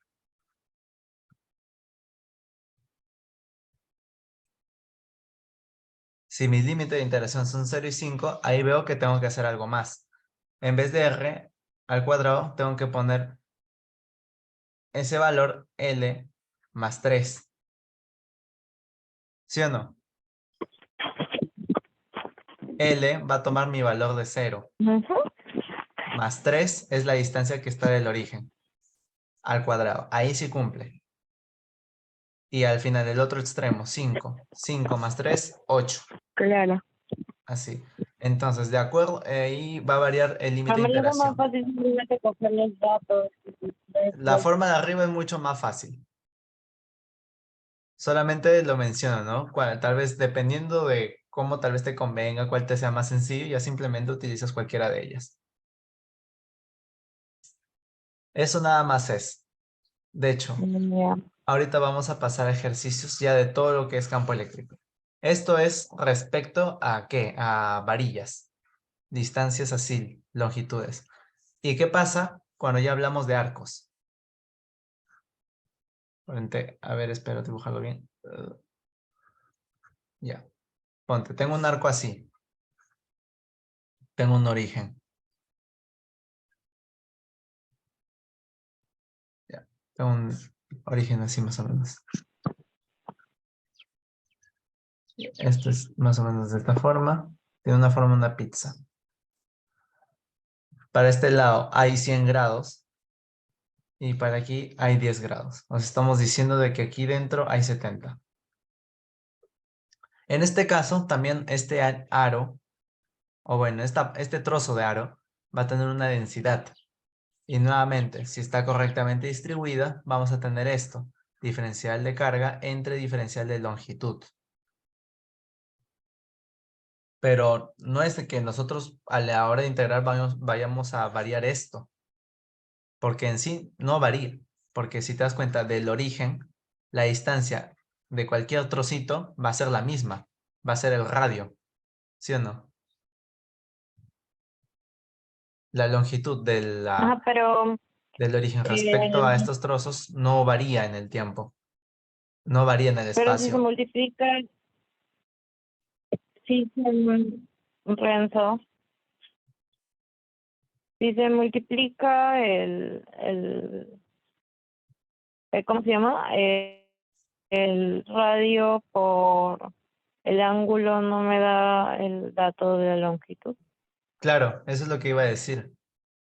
Si mis límites de integración son 0 y 5, ahí veo que tengo que hacer algo más. En vez de R al cuadrado, tengo que poner ese valor L más 3. ¿Sí o no? L va a tomar mi valor de 0. Ujú. Más 3 es la distancia que está del origen al cuadrado. Ahí sí cumple. Y al final del otro extremo, 5. 5 más 3, 8. Claro. Así. Entonces, de acuerdo, ahí va a variar el límite Para de mí es más integración. fácil simplemente coger los datos. La forma de arriba es mucho más fácil. Solamente lo menciono, ¿no? Tal vez dependiendo de cómo tal vez te convenga, cuál te sea más sencillo, ya simplemente utilizas cualquiera de ellas. Eso nada más es. De hecho, Ya. ahorita vamos a pasar a ejercicios ya de todo lo que es campo eléctrico. Esto es respecto a ¿qué? A varillas, distancias así, longitudes. ¿Y qué pasa cuando ya hablamos de arcos? A ver, espero dibujarlo bien. Ya. Ponte, tengo un arco así. Tengo un origen. Ya. Tengo un origen así más o menos. Esto es más o menos de esta forma. Tiene una forma una pizza. Para este lado hay 100 grados y para aquí hay 10 grados. Nos estamos diciendo de que aquí dentro hay 70. En este caso, también este aro, o bueno, este trozo de aro va a tener una densidad. Y nuevamente, si está correctamente distribuida, vamos a tener esto. Diferencial de carga entre diferencial de longitud. Pero no es de que nosotros a la hora de integrar vayamos a variar esto, porque en sí no varía, porque si te das cuenta del origen, la distancia de cualquier trocito va a ser la misma, va a ser el radio, ¿sí o no? La longitud Ajá, pero del origen respecto eh, a estos trozos no varía en el tiempo, no varía en el pero si se espacio. multiplica, si se Renzo, si se multiplica ¿cómo se llama? El radio por el ángulo no me da el dato de la longitud. Claro, eso es lo que iba a decir.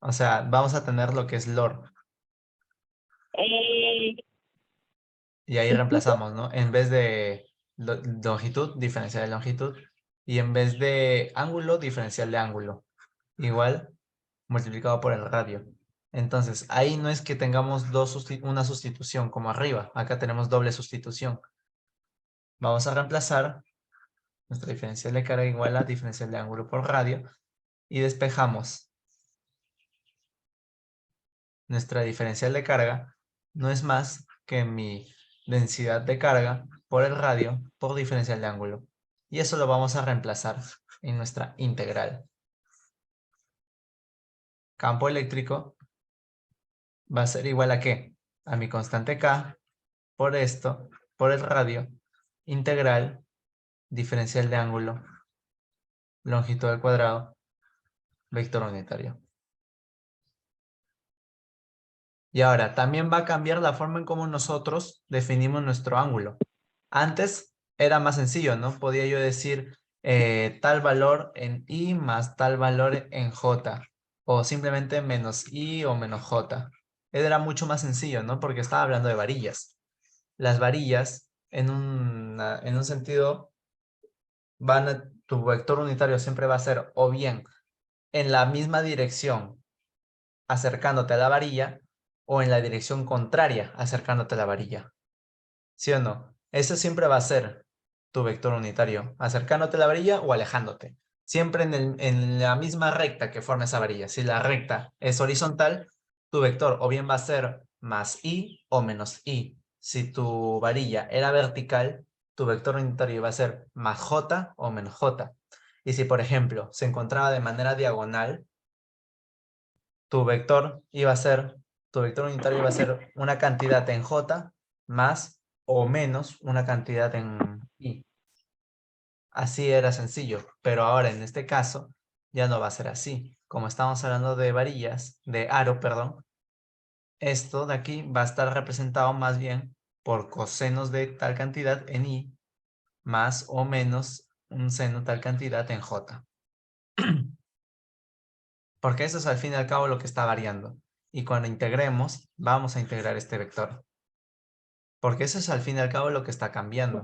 O sea, vamos a tener lo que es LOR. Eh, Y ahí reemplazamos, ¿no? En vez de longitud, diferencial de longitud. Y en vez de ángulo, diferencial de ángulo. Igual multiplicado por el radio. Entonces, ahí no es que tengamos una sustitución como arriba. Acá tenemos doble sustitución. Vamos a reemplazar nuestra diferencial de carga igual a diferencial de ángulo por radio. Y despejamos. Nuestra diferencial de carga no es más que mi densidad de carga por el radio por diferencial de ángulo. Y eso lo vamos a reemplazar en nuestra integral. Campo eléctrico va a ser igual a ¿qué? A mi constante K por esto, por el radio, integral, diferencial de ángulo, longitud al cuadrado, vector unitario. Y ahora, también va a cambiar la forma en cómo nosotros definimos nuestro ángulo. Antes era más sencillo, ¿no? Podía yo decir tal valor en I más tal valor en J. O simplemente menos I o menos J. Era mucho más sencillo, ¿no? Porque estaba hablando de varillas. Las varillas, en un sentido, tu vector unitario siempre va a ser o bien en la misma dirección, acercándote a la varilla, o en la dirección contraria, acercándote a la varilla. ¿Sí o no? Eso siempre va a ser tu vector unitario, acercándote a la varilla o alejándote. Siempre en la misma recta que forma esa varilla. Si la recta es horizontal, tu vector o bien va a ser más i o menos i. Si tu varilla era vertical, tu vector unitario va a ser más j o menos j. Y si, por ejemplo, se encontraba de manera diagonal, tu vector tu vector unitario iba a ser una cantidad en j más o menos una cantidad en i. Así era sencillo, pero ahora en este caso ya no va a ser así. Como estamos hablando de varillas, de aro, perdón, esto de aquí va a estar representado más bien por cosenos de tal cantidad en i más o menos un seno tal cantidad en j. Porque eso es al fin y al cabo lo que está variando. Y cuando integremos, vamos a integrar este vector. Porque eso es al fin y al cabo lo que está cambiando.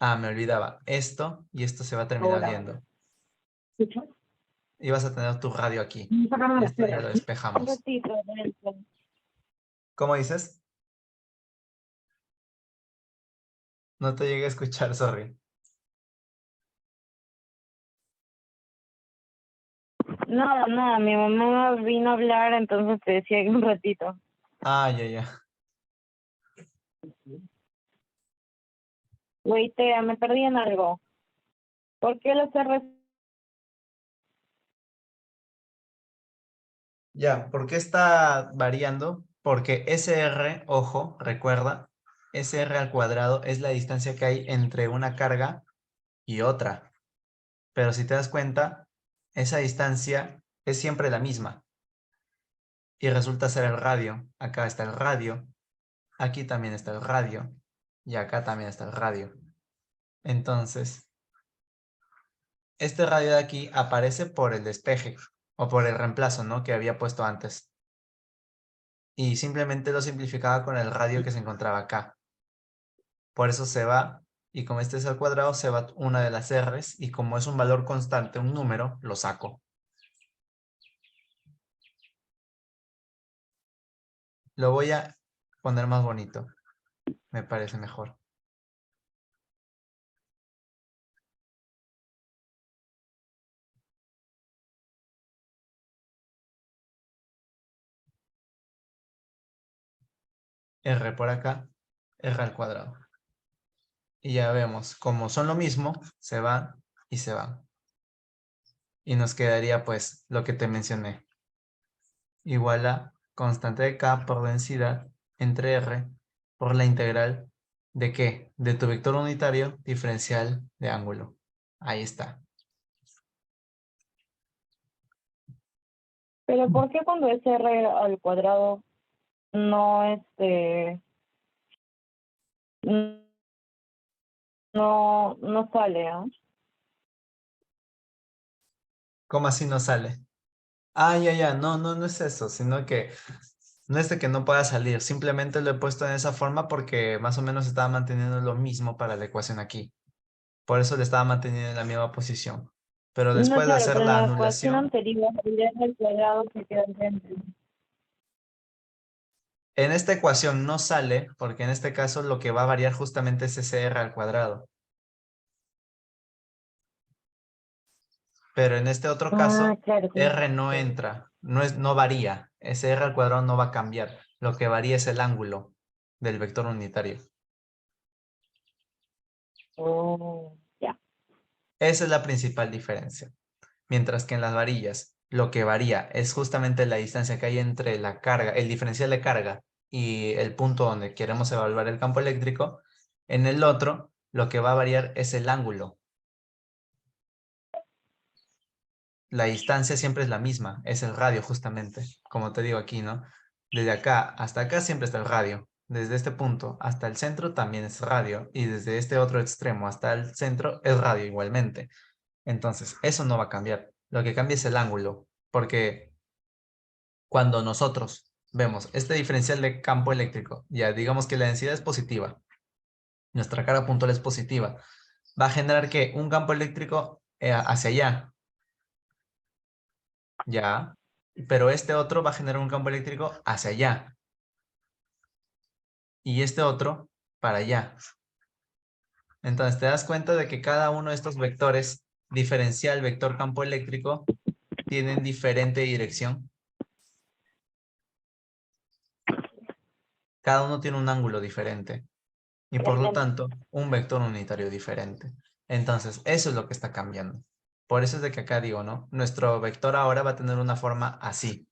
Ah, me olvidaba. Esto y esto se va a terminar ahora, viendo. Y vas a tener tu radio aquí. sácame la Esto ya cera. lo Un despejamos. ratito, dentro. ¿Cómo dices? No te llegué a escuchar, sorry. Nada, nada, mi mamá vino a hablar, entonces te decía que un ratito. Ah, ya, ya. Güey, Tea, me perdí en algo. ¿Por qué los R? Ya, ¿por qué está variando? Porque SR, ojo, recuerda, SR al cuadrado es la distancia que hay entre una carga y otra. Pero si te das cuenta, esa distancia es siempre la misma. Y resulta ser el radio. Acá está el radio, aquí también está el radio, y acá también está el radio. Entonces, este radio de aquí aparece por el despeje, o por el reemplazo, ¿no? Que había puesto antes. Y simplemente lo simplificaba con el radio que se encontraba acá. Por eso se va, y como este es al cuadrado, se va una de las R's, y como es un valor constante, un número, lo saco. Lo voy a poner más bonito, me parece mejor. R por acá, R al cuadrado. Y ya vemos, como son lo mismo, se van y se van. Y nos quedaría pues lo que te mencioné. Igual a constante de K por densidad entre R por la integral ¿de qué? De tu vector unitario diferencial de ángulo. Ahí está. Pero ¿por qué cuando es R al cuadrado no, no sale, ¿ah? ¿Cómo así no sale? Ah, ya, no es eso, sino que no es de que no pueda salir, simplemente lo he puesto en esa forma porque más o menos estaba manteniendo lo mismo para la ecuación aquí. Por eso le estaba manteniendo en la misma posición. Pero No, después de claro, hacer pero en la la ecuación anulación, anterior ya es el cuadrado que queda al frente. en esta ecuación no sale porque en este caso lo que va a variar justamente es ese r al cuadrado. Pero en este otro Ah, caso, claro, claro. r no entra, no varía. Ese r al cuadrado no va a cambiar. Lo que varía es el ángulo del vector unitario. Oh, ya. Esa es la principal diferencia. Mientras que en las varillas, lo que varía es justamente la distancia que hay entre la carga, el diferencial de carga y el punto donde queremos evaluar el campo eléctrico. En el otro, lo que va a variar es el ángulo. La distancia siempre es la misma, es el radio justamente, como te digo aquí, ¿no? Desde acá hasta acá siempre está el radio. Desde este punto hasta el centro también es radio y desde este otro extremo hasta el centro es radio igualmente. Entonces, eso no va a cambiar. Lo que cambia es el ángulo, porque cuando nosotros vemos este diferencial de campo eléctrico, ya digamos que la densidad es positiva, nuestra carga puntual es positiva, va a generar que un campo eléctrico hacia allá, ya, pero este otro va a generar un campo eléctrico hacia allá y este otro para allá. Entonces te das cuenta de que cada uno de estos vectores, diferencial, vector, campo eléctrico, tienen diferente dirección. Cada uno tiene un ángulo diferente y por lo tanto un vector unitario diferente. Entonces, eso es lo que está cambiando. Por eso es de que acá digo, ¿no? Nuestro vector ahora va a tener una forma así,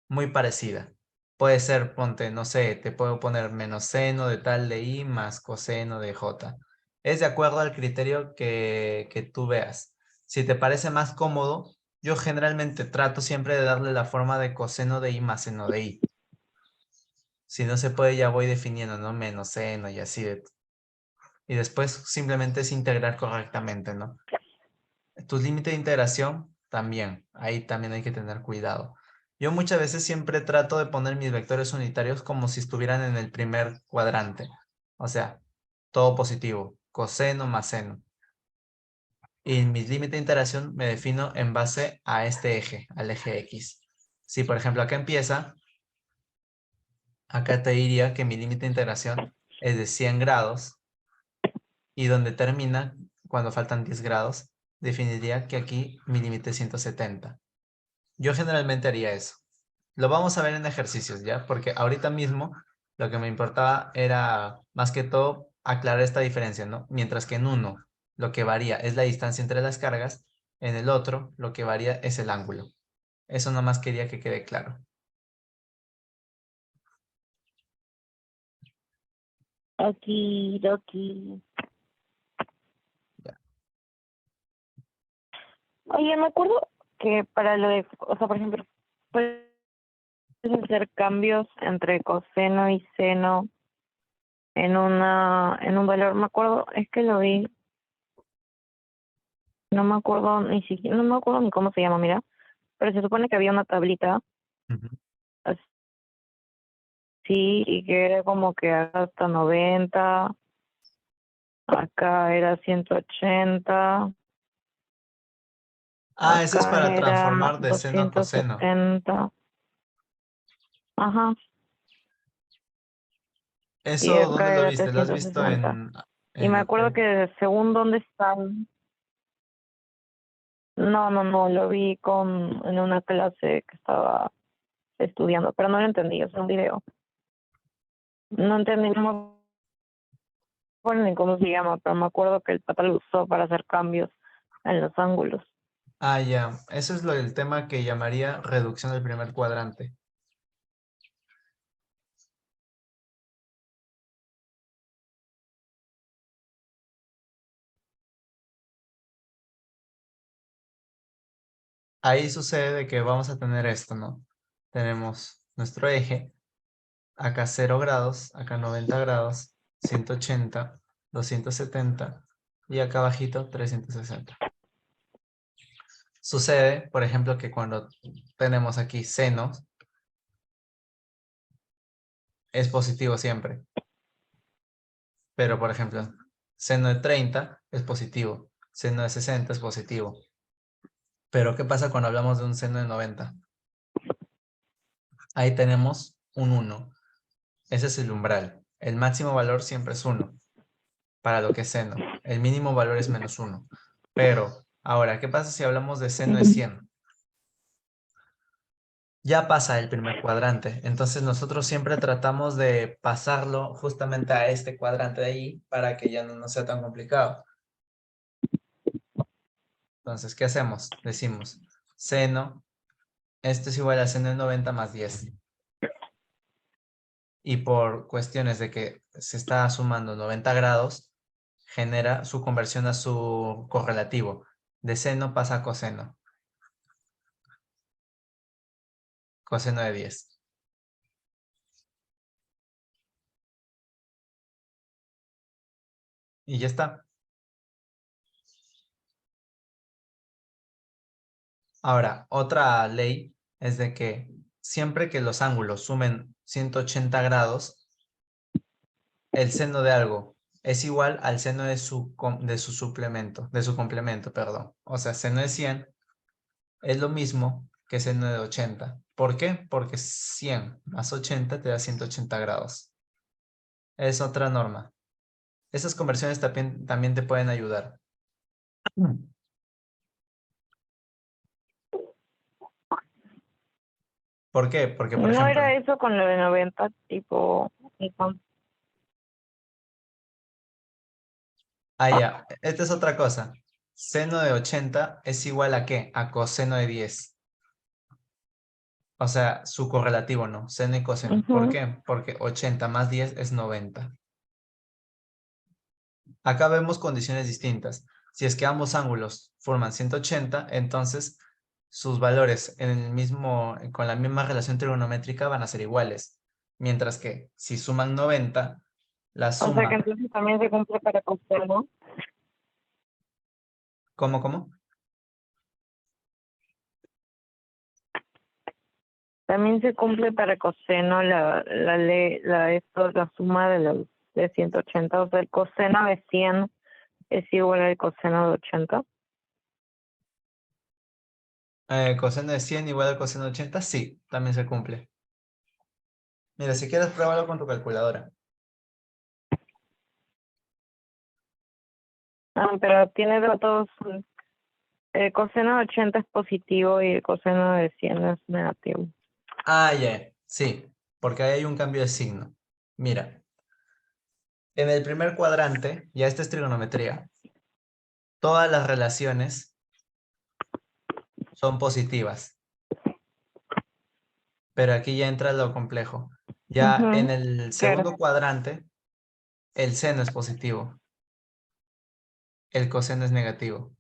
muy parecida. Puede ser, ponte, no sé, te puedo poner menos seno de tal de i más coseno de j. Es de acuerdo al criterio que tú veas. Si te parece más cómodo, yo generalmente trato siempre de darle la forma de coseno de i más seno de i. Si no se puede, ya voy definiendo, ¿no? Menos seno y así y después simplemente es integrar correctamente, ¿no? Tus límites de integración también, ahí también hay que tener cuidado. Yo muchas veces siempre trato de poner mis vectores unitarios como si estuvieran en el primer cuadrante, o sea, todo positivo, coseno más seno. Y mis límites de integración me defino en base a este eje, al eje X. Si por ejemplo acá empieza, acá te diría que mi límite de integración es de 100 grados y donde termina, cuando faltan 10 grados, definiría que aquí mi límite es 170. Yo generalmente haría eso. Lo vamos a ver en ejercicios, ¿ya? Porque ahorita mismo lo que me importaba era más que todo aclarar esta diferencia, ¿no? Mientras que en uno lo que varía es la distancia entre las cargas, en el otro lo que varía es el ángulo. Eso nomás quería que quede claro. Aquí, aquí. Ya. Oye, me acuerdo que para lo de, o sea, por ejemplo, puedes hacer cambios entre coseno y seno en un valor. Me acuerdo, es que lo vi, no me acuerdo ni siquiera, no me acuerdo ni cómo se llama, mira, pero se supone que había una tablita Ujú. así y que era como que hasta 90, acá era 180, Ah, eso es acá para era transformar de seno a coseno. 270, ajá, y ¿Eso dónde acá lo era viste? ¿Lo has visto 360. Y me en acuerdo que según dónde están, no, lo vi en una clase que estaba estudiando, pero no lo entendí, es un video. No entendí, no me acuerdo ni cómo se llama, pero me acuerdo que el pata lo usó para hacer cambios en los ángulos. Ah, ya. Eso es el tema que llamaría reducción del primer cuadrante. Ahí sucede de que vamos a tener esto, ¿no? Tenemos nuestro eje, acá 0 grados, acá 90 grados, 180, 270 y acá abajito 360. Sucede, por ejemplo, que cuando tenemos aquí senos, es positivo siempre. Pero, por ejemplo, seno de 30 es positivo. Seno de 60 es positivo. Pero, ¿qué pasa cuando hablamos de un seno de 90? Ahí tenemos un 1. Ese es el umbral. El máximo valor siempre es 1 para lo que es seno. El mínimo valor es -1. Pero, ahora, ¿qué pasa si hablamos de seno de 100? Ya pasa el primer cuadrante. Entonces nosotros siempre tratamos de pasarlo justamente a este cuadrante de ahí para que ya no nos sea tan complicado. Entonces, ¿qué hacemos? Decimos seno, esto es igual a seno de 90 más 10. Y por cuestiones de que se está sumando 90 grados, genera su conversión a su correlativo. De seno pasa a coseno. Coseno de 10. Y ya está. Ahora, otra ley es de que siempre que los ángulos sumen 180 grados, el seno de algo es igual al seno de su suplemento, de su complemento, perdón. O sea, seno de 100 es lo mismo que seno de 80. ¿Por qué? Porque 100 más 80 te da 180 grados. Es otra norma. Esas conversiones también te pueden ayudar. ¿Por qué? Porque, por No ejemplo, era eso con lo de 90, tipo, ya, esta es otra cosa. Seno de 80 es igual a ¿qué? A coseno de 10. O sea, su correlativo, ¿no? Seno y coseno. ¿Por ujú. qué? Porque 80 más 10 es 90. Acá vemos condiciones distintas. Si es que ambos ángulos forman 180, entonces sus valores con la misma relación trigonométrica van a ser iguales. Mientras que si suman 90, la O sea que suma, entonces también se cumple para coseno. ¿cómo? También se cumple para coseno la ley, la suma de 180. O sea, el coseno de 100 es igual al coseno de 80. Coseno de 100 igual al coseno de 80, sí, también se cumple. Mira, si quieres, pruébalo con tu calculadora. Pero tiene datos, el coseno de 80 es positivo y el coseno de 100 es negativo. Ya, sí, porque ahí hay un cambio de signo. Mira, en el primer cuadrante, ya esta es trigonometría, todas las relaciones son positivas, pero aquí ya entra lo complejo. Ya en Ujú, el claro. segundo cuadrante, el seno es positivo, el coseno es negativo.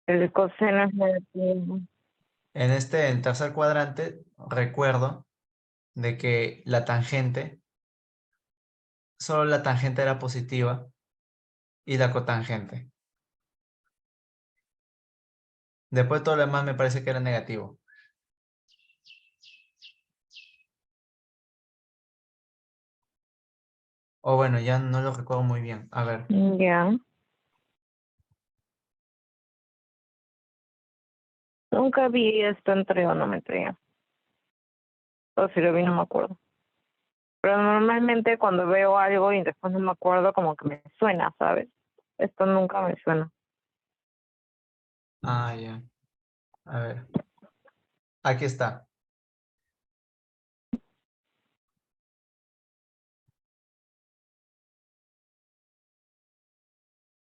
El coseno es negativo. En tercer cuadrante, recuerdo de que solo la tangente era positiva y la cotangente. Después todo lo demás me parece que era negativo. O bueno, ya no lo recuerdo muy bien. A ver. Ya. Nunca vi esto en trigonometría. O si lo vi, no me acuerdo. Pero normalmente cuando veo algo y después no me acuerdo, como que me suena, ¿sabes? Esto nunca me suena. Ya. A ver. Aquí está.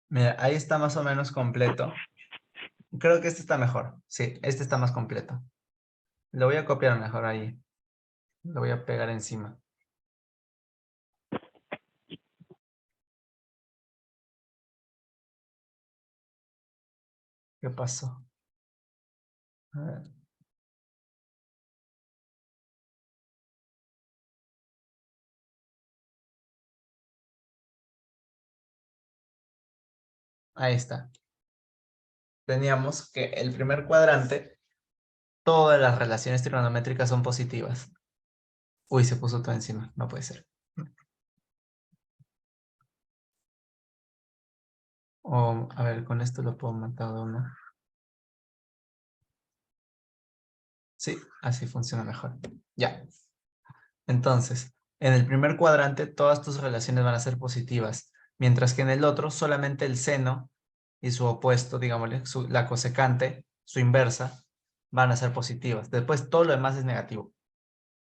Mira, ahí está más o menos completo. Creo que este está mejor. Sí, este está más completo. Lo voy a copiar mejor ahí. Lo voy a pegar encima. ¿Qué pasó? A ver. Ahí está. teníamos que el primer cuadrante, todas las relaciones trigonométricas son positivas. Uy, se puso todo encima, no puede ser. O, a ver, con esto lo puedo matar de uno. Sí, así funciona mejor. Ya. Entonces, en el primer cuadrante todas tus relaciones van a ser positivas, mientras que en el otro solamente el seno y su opuesto, digámosle, la cosecante, su inversa, van a ser positivas. Después todo lo demás es negativo.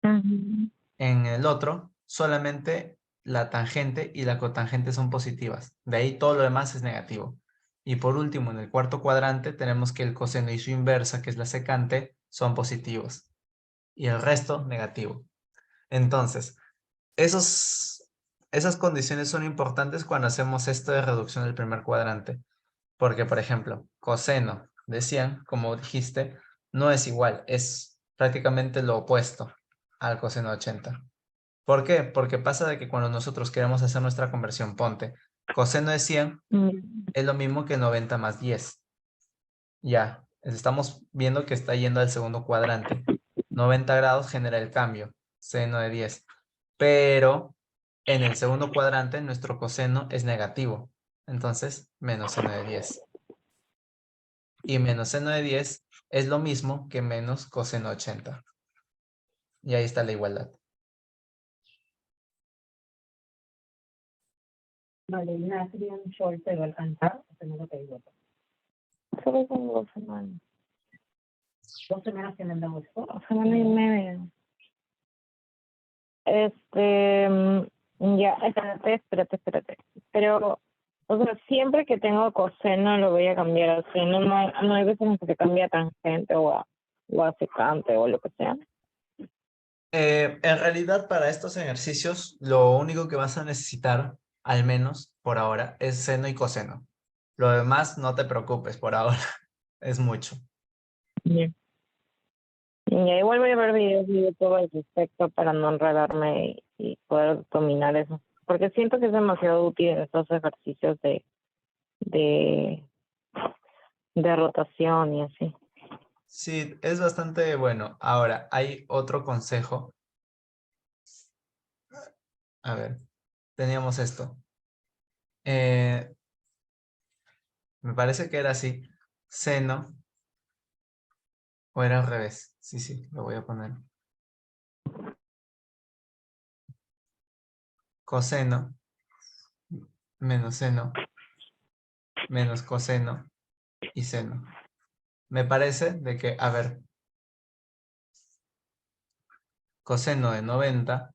Ujú. En el otro, solamente la tangente y la cotangente son positivas. De ahí todo lo demás es negativo. Y por último, en el cuarto cuadrante tenemos que el coseno y su inversa, que es la secante, son positivos. Y el resto negativo. Entonces, esas condiciones son importantes cuando hacemos esto de reducción del primer cuadrante. Porque, por ejemplo, coseno de 100, como dijiste, no es igual, es prácticamente lo opuesto al coseno de 80. ¿Por qué? Porque pasa de que cuando nosotros queremos hacer nuestra conversión, ponte, coseno de 100 Mm. es lo mismo que 90 más 10. Ya, estamos viendo que está yendo al segundo cuadrante. 90 grados genera el cambio, seno de 10. Pero en el segundo cuadrante nuestro coseno es negativo. Entonces, menos seno de 10. Y menos seno de 10 es lo mismo que menos coseno 80. Y ahí está la igualdad. Vale, y nada, sería un short, ¿te va a alcanzar? O sea, no lo que digo. Solo son 2 semanas. 2 semanas que me han dado esto. Semana y media. Ya, espérate. Pero, o sea, siempre que tengo coseno lo voy a cambiar a seno. No hay veces en que se cambia a tangente o a secante o lo que sea. En realidad, para estos ejercicios, lo único que vas a necesitar, al menos por ahora, es seno y coseno. Lo demás, no te preocupes por ahora, es mucho. Ya. Ya, igual voy a ver videos de YouTube al respecto para no enredarme y poder dominar eso. Porque siento que es demasiado útil en estos ejercicios de, de rotación y así. Sí, es bastante bueno. Ahora, hay otro consejo. A ver, teníamos esto. Eh, Me parece que era así. Seno, o era al revés. Sí, sí, lo voy a poner. Coseno menos seno menos coseno y seno. Me parece de que, a ver, coseno de 90,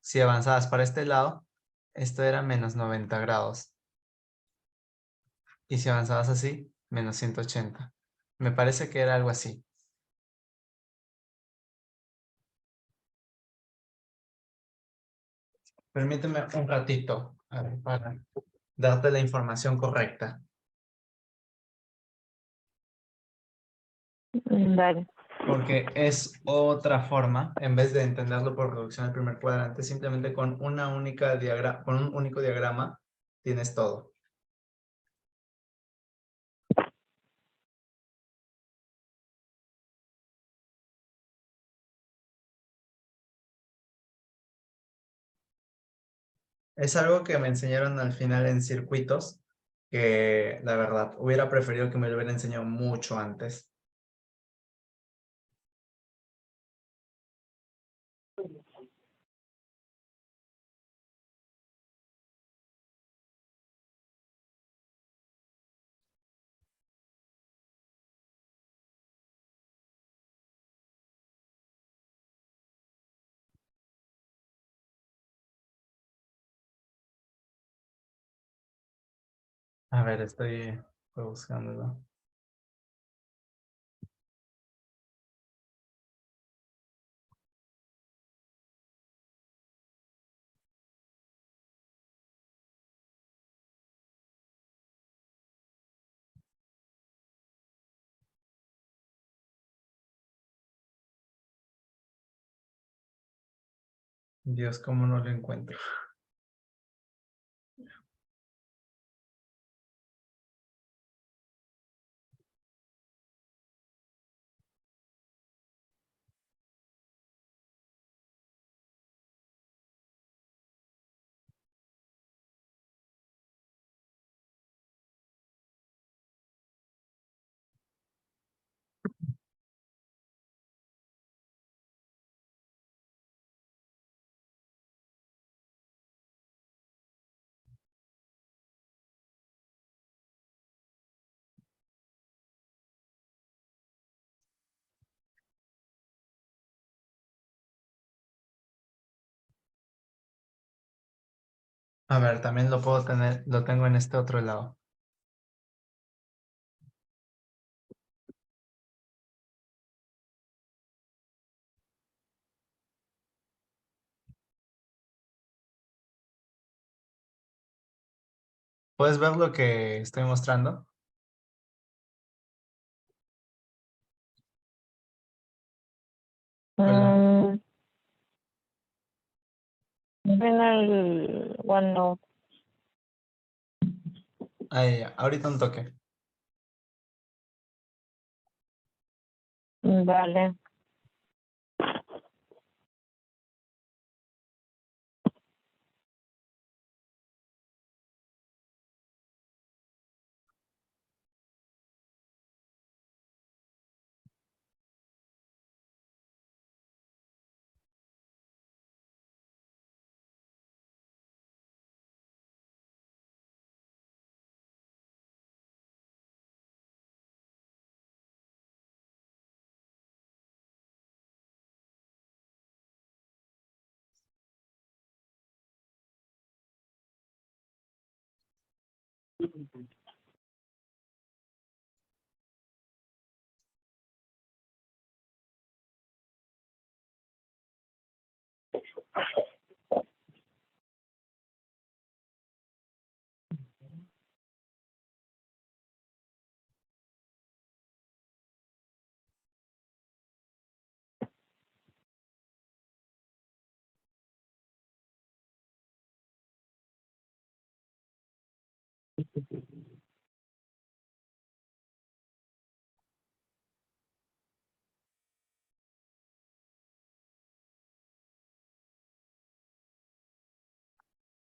si avanzabas para este lado, esto era menos 90 grados. Y si avanzabas así, menos 180. Me parece que era algo así. Permíteme un ratito, a ver, para darte la información correcta. Dale. Porque es otra forma, en vez de entenderlo por reducción al primer cuadrante, simplemente con con un único diagrama tienes todo. Es algo que me enseñaron al final en circuitos, que la verdad, hubiera preferido que me lo hubiera enseñado mucho antes. A ver, estoy buscándolo. Dios, cómo no lo encuentro. A ver, también lo puedo tener, lo tengo en este otro lado. ¿Puedes ver lo que estoy mostrando? Hola. Mm, en el OneNote. Ahí, ya. Ahorita un toque. Vale.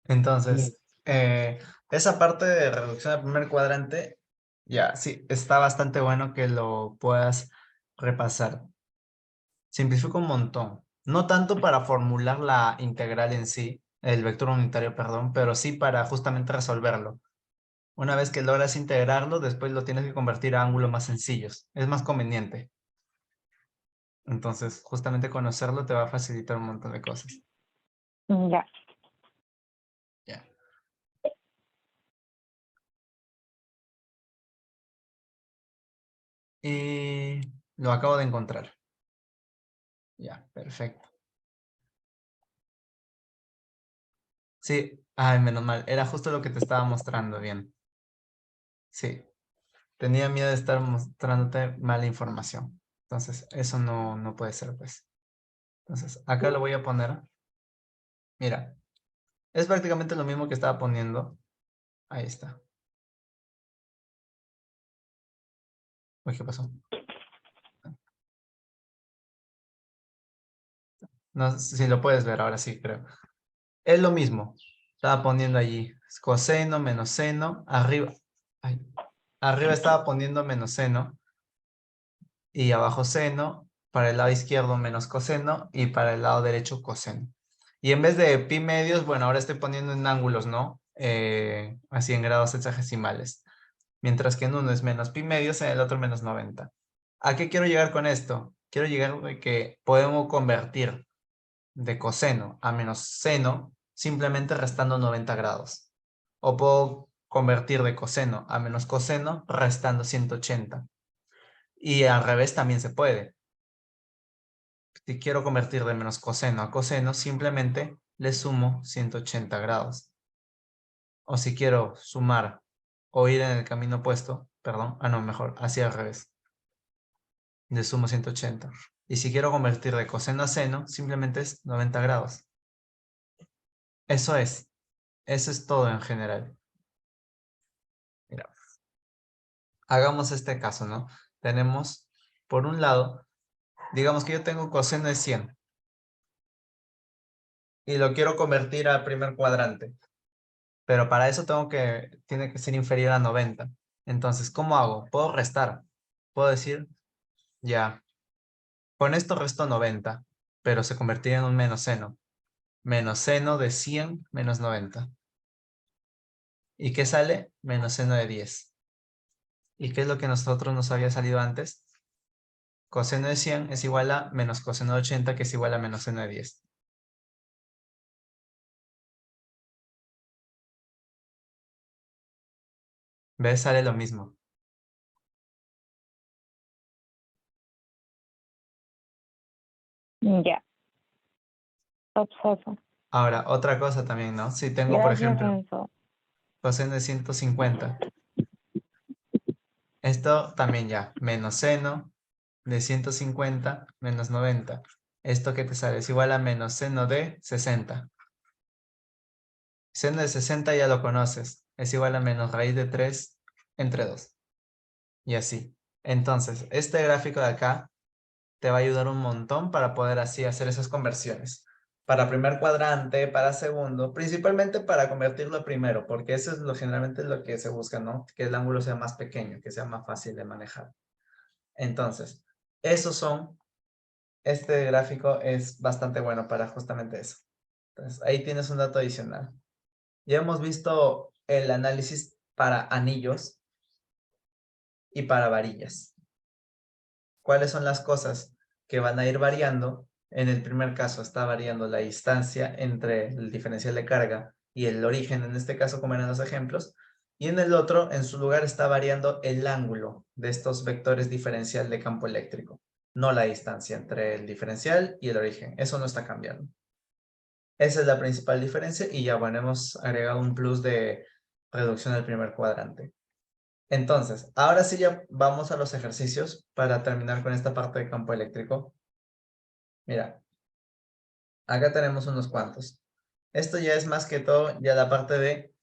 Entonces, esa parte de reducción del primer cuadrante, ya, sí, está bastante bueno que lo puedas repasar. Simplifica un montón. No tanto para formular la integral en sí, el vector unitario, perdón, pero sí para justamente resolverlo. Una vez que logras integrarlo, después lo tienes que convertir a ángulos más sencillos. Es más conveniente. Entonces, justamente conocerlo te va a facilitar un montón de cosas. Ya. Ya. Y lo acabo de encontrar. Ya, perfecto. Sí, ay, menos mal. Era justo lo que te estaba mostrando, bien. Sí, tenía miedo de estar mostrándote mala información. Entonces, eso no puede ser, pues. Entonces, acá lo voy a poner. Mira, es prácticamente lo mismo que estaba poniendo. Ahí está. Uy, ¿qué pasó? No sé si lo puedes ver, ahora sí, creo. Es lo mismo. Estaba poniendo allí coseno menos seno. Arriba, ay, arriba estaba poniendo menos seno y abajo seno. Para el lado izquierdo menos coseno y para el lado derecho coseno. Y en vez de pi medios, bueno, ahora estoy poniendo en ángulos, ¿no? Así en grados sexagesimales. Mientras que en uno es menos pi medios, en el otro menos 90. ¿A qué quiero llegar con esto? Quiero llegar a que podemos convertir de coseno a menos seno simplemente restando 90 grados. O puedo convertir de coseno a menos coseno restando 180. Y al revés también se puede. Si quiero convertir de menos coseno a coseno, simplemente le sumo 180 grados. O si quiero sumar o ir en el camino opuesto, perdón, no, mejor, hacia el revés. Le sumo 180. Y si quiero convertir de coseno a seno, simplemente es 90 grados. Eso es. Eso es todo en general. Mira, hagamos este caso, ¿no? Tenemos, por un lado, digamos que yo tengo coseno de 100 y lo quiero convertir al primer cuadrante, pero para eso tiene que ser inferior a 90. Entonces, ¿cómo hago? Puedo restar. Puedo decir, ya, con esto resto 90, pero se convertiría en un menos seno. Menos seno de 100 menos 90. ¿Y qué sale? Menos seno de 10. ¿Y qué es lo que nosotros nos había salido antes? Coseno de 100 es igual a menos coseno de 80, que es igual a menos seno de 10. ¿Ves? Sale lo mismo. Ya, obsoso. Ahora, otra cosa también, ¿no? Si tengo, por Gracias, ejemplo, Enzo. coseno de 150. Esto también ya, menos seno de 150 menos 90. ¿Esto qué te sale? Es igual a menos seno de 60. Seno de 60 ya lo conoces. Es igual a menos raíz de 3 entre 2. Y así. Entonces, este gráfico de acá te va a ayudar un montón para poder así hacer esas conversiones. Para primer cuadrante, para segundo, principalmente para convertirlo a primero, porque eso es generalmente lo que se busca, ¿no? Que el ángulo sea más pequeño, que sea más fácil de manejar. Entonces, este gráfico es bastante bueno para justamente eso. Entonces, ahí tienes un dato adicional. Ya hemos visto el análisis para anillos y para varillas. ¿Cuáles son las cosas que van a ir variando? En el primer caso está variando la distancia entre el diferencial de carga y el origen, en este caso como eran los ejemplos, y en el otro, en su lugar, está variando el ángulo de estos vectores diferencial de campo eléctrico, no la distancia entre el diferencial y el origen. Eso no está cambiando. Esa es la principal diferencia y ya, bueno, hemos agregado un plus de reducción del primer cuadrante. Entonces, ahora sí ya vamos a los ejercicios para terminar con esta parte de campo eléctrico. Mira, acá tenemos unos cuantos. Esto ya es más que todo ya la parte de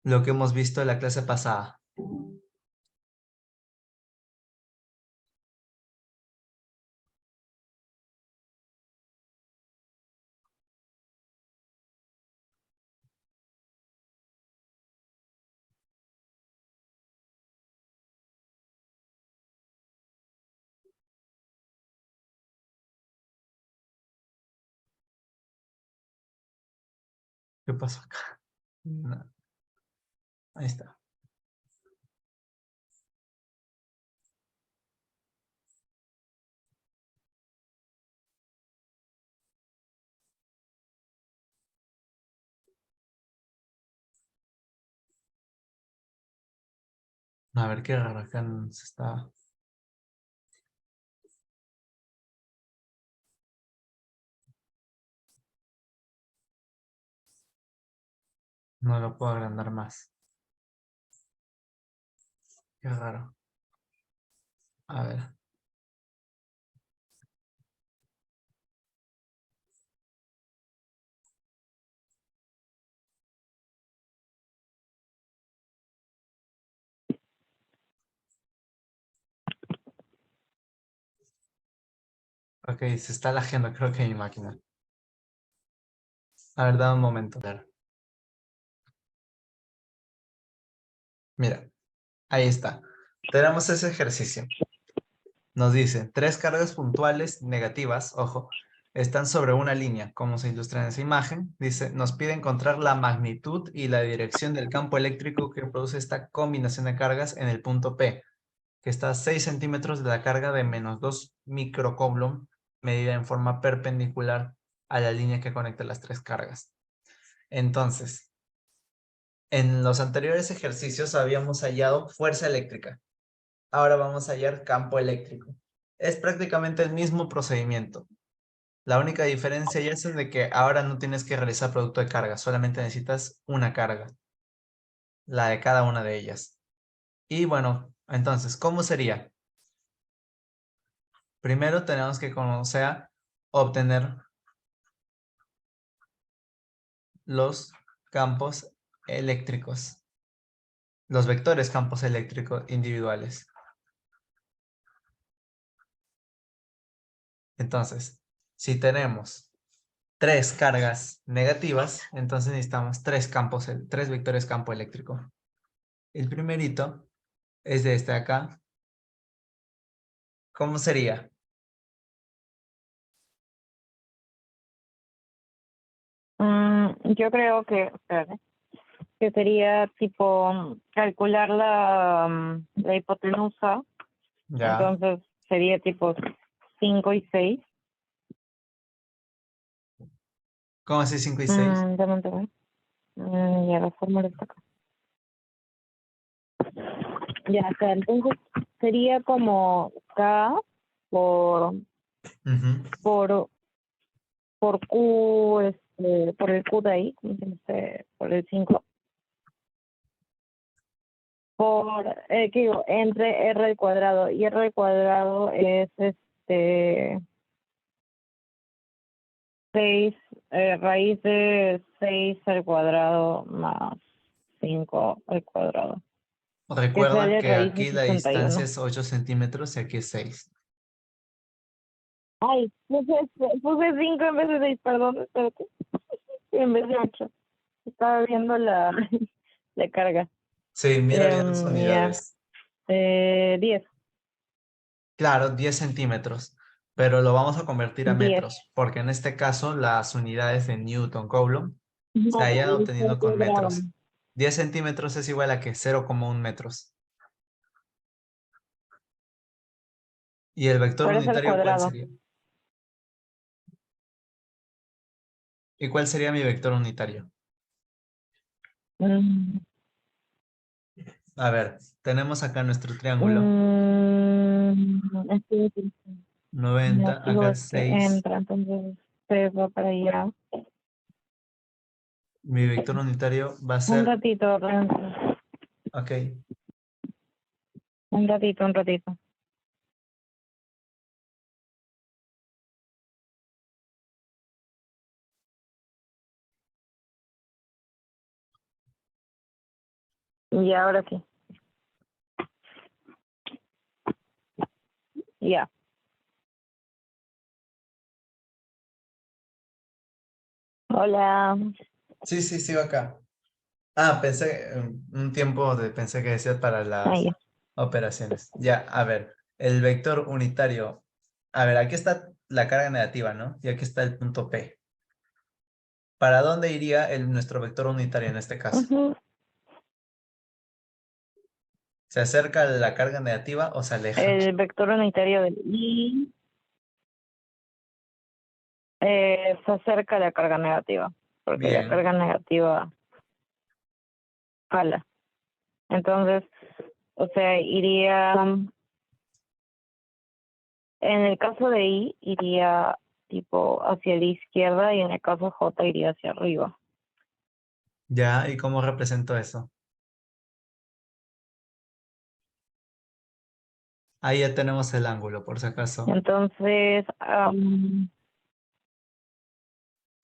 lo que hemos visto en la clase pasada. ¿Qué pasó acá? No, ahí está. A ver qué raro acá se está. No lo puedo agrandar más. Qué raro. A ver. Ok, se está lajeando, creo que mi máquina. A ver, dame un momento. Mira, ahí está. Tenemos ese ejercicio. Nos dice, tres cargas puntuales negativas, ojo, están sobre una línea, como se ilustra en esa imagen. Dice, nos pide encontrar la magnitud y la dirección del campo eléctrico que produce esta combinación de cargas en el punto P, que está a 6 centímetros de la carga de menos 2 microcoulomb, medida en forma perpendicular a la línea que conecta las tres cargas. Entonces, en los anteriores ejercicios habíamos hallado fuerza eléctrica. Ahora vamos a hallar campo eléctrico. Es prácticamente el mismo procedimiento. La única diferencia ya es de que ahora no tienes que realizar producto de carga, solamente necesitas una carga, la de cada una de ellas. Y bueno, entonces, ¿cómo sería? Primero tenemos que, como sea, obtener los campos eléctricos, los vectores campos eléctricos individuales. Entonces, si tenemos tres cargas negativas, entonces necesitamos tres vectores campo eléctrico. El primerito es de este de acá. ¿Cómo sería? Yo creo que, espérate, que sería tipo calcular la hipotenusa, Ya. entonces sería tipo 5 y 6. ¿Cómo así 5 y 6? Dame un segundo. Ya la fórmula está acá. Ya, o sea, entonces sería como K por, Ujú. por, por Q, por el Q de ahí, ¿cómo se dice? Por el 5 por, ¿qué digo? Entre R al cuadrado, y R al cuadrado es 6, raíz de 6 al cuadrado más 5 al cuadrado, que Recuerda sale que raíz de aquí la distancia 61. es 8 centímetros y aquí es 6. Ay, puse 5 en vez de 6, perdón, espérate, en vez de 8. Estaba viendo la, la carga. Sí, mira bien las Ya, unidades. 10, Claro, 10 centímetros, pero lo vamos a convertir a 10. metros, porque en este caso las unidades de Newton Coulomb se No, hayan raíz obtenido al con cuadrado. metros. 10 centímetros es igual a que 0,1 metros. ¿Y el vector Pero es al unitario cuál cuadrado. sería? ¿Y cuál sería mi vector unitario? Mm, A ver, tenemos acá nuestro triángulo. Espérate, 90, negativo acá es que 6. entra, entonces se va para allá. Mi vector unitario va a Un ser, ratito, Renzo. ok, Un ratito, un ratito. Y ahora sí. Ya. Hola. sí, sí, sigo acá. Ah, pensé, un tiempo pensé que decías para Ahí. las operaciones. Ya, a ver, el vector unitario. A ver, aquí está la carga negativa, ¿no? Y aquí está el punto P. ¿Para dónde iría nuestro vector unitario en este caso? Ujú. ¿Se acerca a la carga negativa o se aleja? El vector unitario del I se acerca a la carga negativa, porque la Bien, carga negativa jala. Entonces, o sea, iría, en el caso de I, iría tipo hacia la izquierda y en el caso J iría hacia arriba. ya, ¿y cómo represento eso? Ahí ya tenemos el ángulo, por si acaso. Entonces,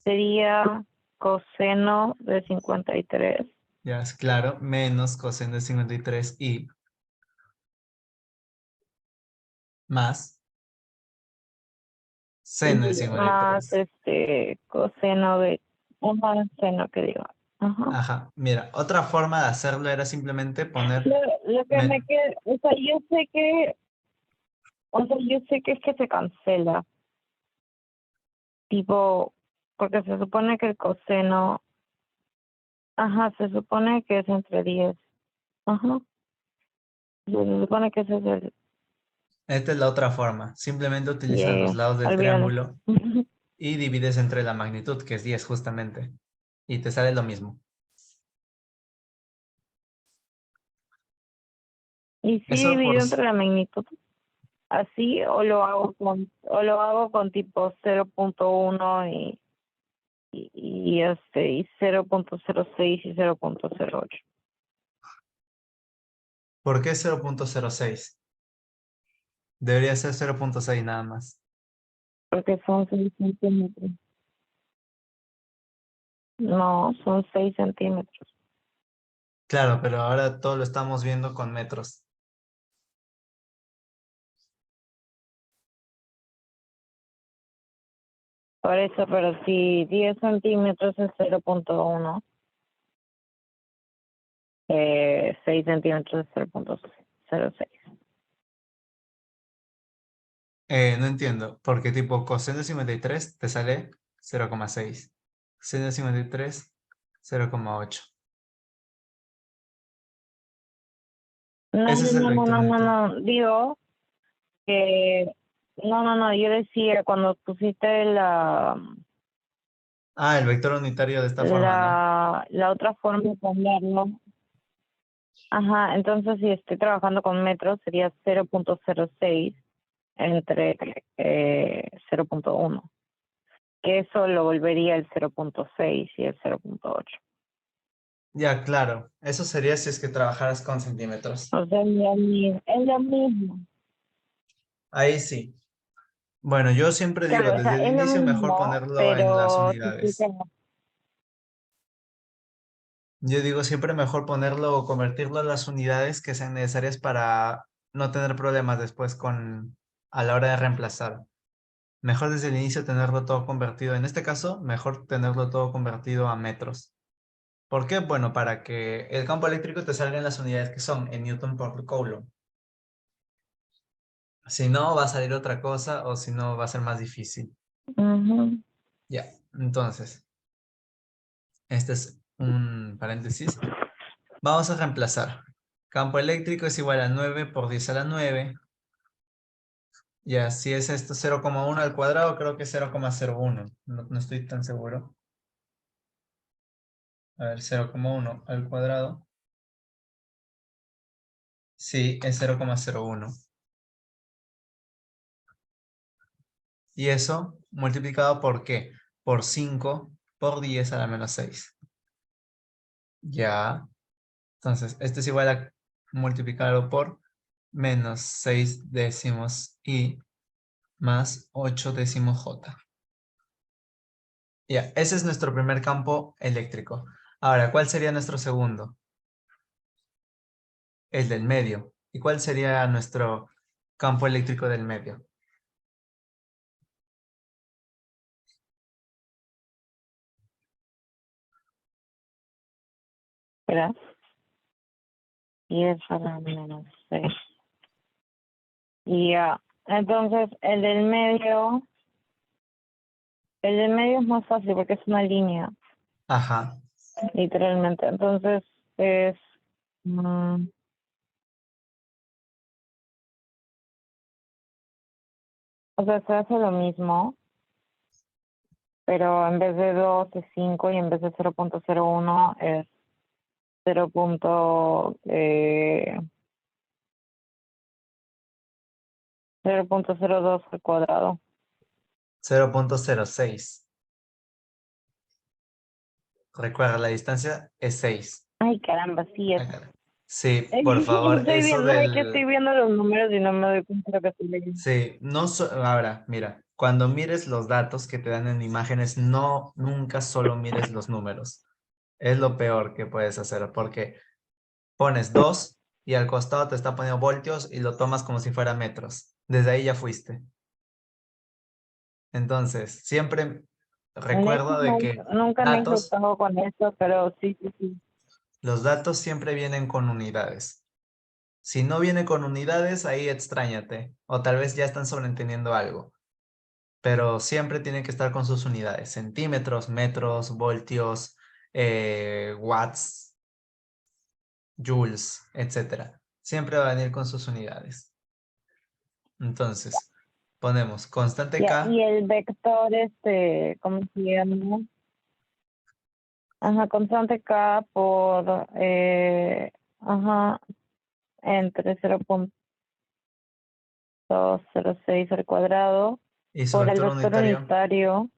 sería coseno de 53 Ya es claro, menos coseno de 53 y más seno de y más 53. coseno de un seno que digo. Ajá. Ajá, mira, otra forma de hacerlo era simplemente poner, Lo que me men- queda, o sea, yo sé que es que se cancela, tipo, porque se supone que el coseno, ajá, se supone que es entre 10, ajá, se supone que ese es el, esta es la otra forma, simplemente utilizas los yeah, lados del olvídalo. triángulo y divides entre la magnitud, que es 10 justamente, y te sale lo mismo. Y si Eso por... divido entre la magnitud, así, o lo hago con tipo 0.1 y 0.06 y 0.08, ¿Por qué 0,06? Debería ser 0,6 nada más. porque son 6 centímetros. No, son 6 centímetros. Claro, pero ahora todo lo estamos viendo con metros. Por eso, pero si 10 centímetros es 0.1, 6 centímetros es 0.06. No entiendo, porque tipo coseno de 53 te sale 0,6. Seno de 53, 0,8. No, Ese no, es el no, no, vector no, no, unitario. no, digo que, no, no, no, yo decía cuando pusiste Ah, el vector unitario de esta forma, ¿no? la otra forma de ponerlo, Ajá, entonces si estoy trabajando con metros sería 0.06 entre 0.1, que eso lo volvería el 0.6 y el 0.8. Ya, claro. Eso sería si es que trabajaras con centímetros. O sea, es lo mismo. Ahí sí. Bueno, yo siempre digo, Claro, o sea, desde el es lo inicio mejor mismo, ponerlo en las pero si tú unidades. Yo digo siempre mejor ponerlo o convertirlo en las unidades que sean necesarias para no tener problemas después a la hora de reemplazar. Mejor desde el inicio tenerlo todo convertido. En este caso, mejor tenerlo todo convertido a metros. ¿Por qué? Bueno, para que el campo eléctrico te salga en las unidades que son en Newton por Coulomb. Si no, va a salir otra cosa o si no, va a ser más difícil. Ujú. Ya, entonces, este es un paréntesis. Vamos a reemplazar. Campo eléctrico es igual a 9 por 10 a la 9. Ya, si es esto 0,1 al cuadrado, creo que es 0,01. No estoy tan seguro. A ver, 0,1 al cuadrado. Sí, es 0,01. Y eso multiplicado por ¿qué? Por 5 por 10 a la menos 6. Ya. Entonces, esto es igual a multiplicarlo por menos 6 décimos y más 8 décimos J. Ya, ese es nuestro primer campo eléctrico. Ahora, ¿cuál sería nuestro segundo? El del medio. ¿Y cuál sería nuestro campo eléctrico del medio? Espera. 10 a la menos 6. Ya. Entonces, el del medio es más fácil porque es una línea, Ajá. literalmente. Entonces, es, mm, o sea, se hace lo mismo, pero en vez de 2 es 5 y en vez de 0.01 es 0.02 al cuadrado. 0,06. Recuerda, la distancia es 6. Ay, caramba, sí es. Sí, por favor, Estoy eso viendo, es que del... estoy viendo los números y no me doy cuenta de lo que estoy leyendo. Sí, no ahora, mira, cuando mires los datos que te dan en imágenes, no, nunca solo mires los números. Es lo peor que puedes hacer, porque pones 2 y al costado te está poniendo voltios y lo tomas como si fuera metros. Desde ahí ya fuiste. Entonces, siempre recuerdo de que Nunca me he datos, insultado con esto, pero sí, sí, sí. los datos siempre vienen con unidades. Si no viene con unidades, ahí extrañate. O tal vez ya están sobreentendiendo algo. Pero siempre tiene que estar con sus unidades. Centímetros, metros, voltios, watts, joules, etcétera. Siempre va a venir con sus unidades. Entonces, ponemos constante Ya, K y el vector, ¿cómo se llama? Ajá, constante K por, ajá, entre 0.206 al cuadrado y su por el vector vector unitario. unitario,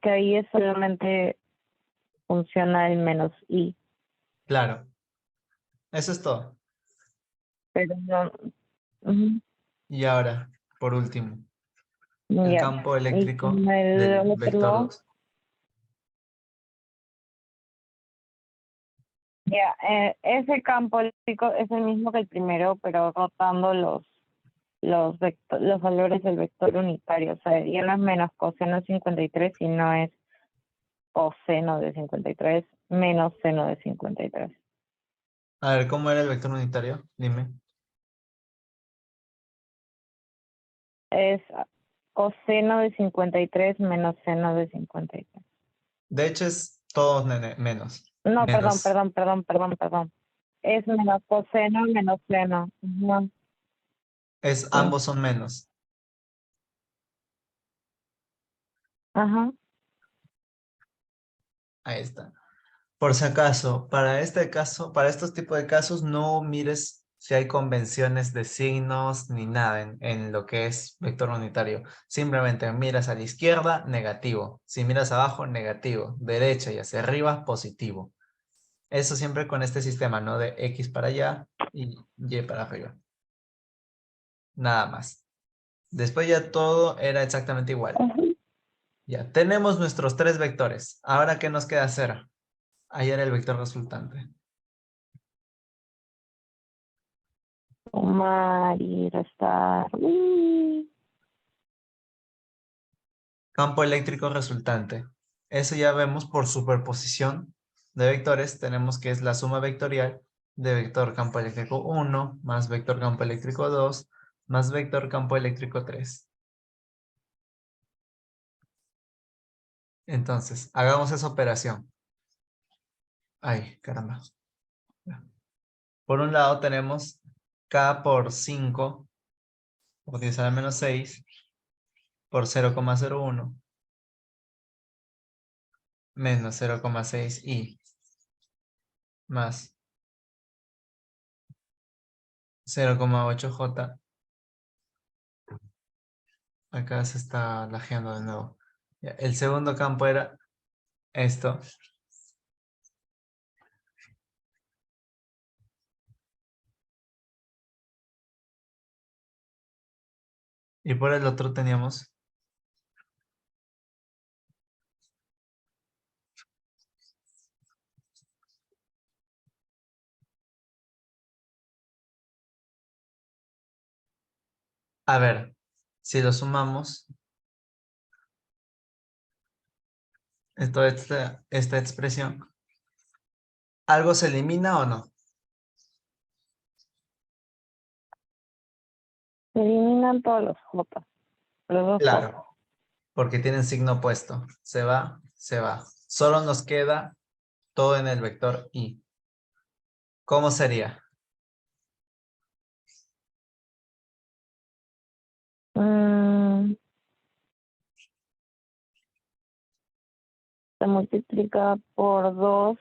que ahí es solamente funcional menos I, Claro, eso es todo. pero no, ujú, Y ahora, por último, el ya. campo Y eléctrico con del el vector otro, 2. ya, ese campo eléctrico es el mismo que el primero, pero rotando los valores del vector unitario. O sea, ya no es menos coseno de 53, sino es coseno de 53 menos seno de 53. A ver, ¿cómo era el vector unitario? Dime. Es coseno de 53 menos seno de 53. De hecho, es todo menos. No, perdón, Menos. perdón, perdón, perdón, perdón. Es menos coseno menos seno. Ujú, sí. Ambos son menos. Ajá. Ahí está. Por si acaso, para este caso, para estos tipos de casos, no mires si hay convenciones de signos ni nada en lo que es vector unitario. Simplemente miras a la izquierda, negativo. Si miras abajo, negativo. Derecha y hacia arriba, positivo. Eso siempre con este sistema, ¿no? De X para allá y Y para arriba. Nada más. Después ya todo era exactamente igual. Ujú. Ya, tenemos nuestros tres vectores. Ahora, ¿qué nos queda hacer? Hallar el vector resultante. Sumar y restar. Campo eléctrico resultante. Eso ya vemos por superposición de vectores. Tenemos que es la suma vectorial de vector campo eléctrico 1 más vector campo eléctrico 2 más vector campo eléctrico 3. Entonces, hagamos esa operación. Ay, caramba. Por un lado tenemos K por 5 por 10 a la menos 6 por 0,01 menos 0,6 y más 0,8 J. Acá se está lajeando de nuevo. Ya, el segundo campo era esto. Y por el otro teníamos... A ver, si lo sumamos, esta expresión, ¿algo se elimina o no? Se eliminan todos los J, los dos J. Claro, porque tienen signo opuesto. Se va, se va. Solo nos queda todo en el vector y. ¿Cómo sería? Mm, Se multiplica por 2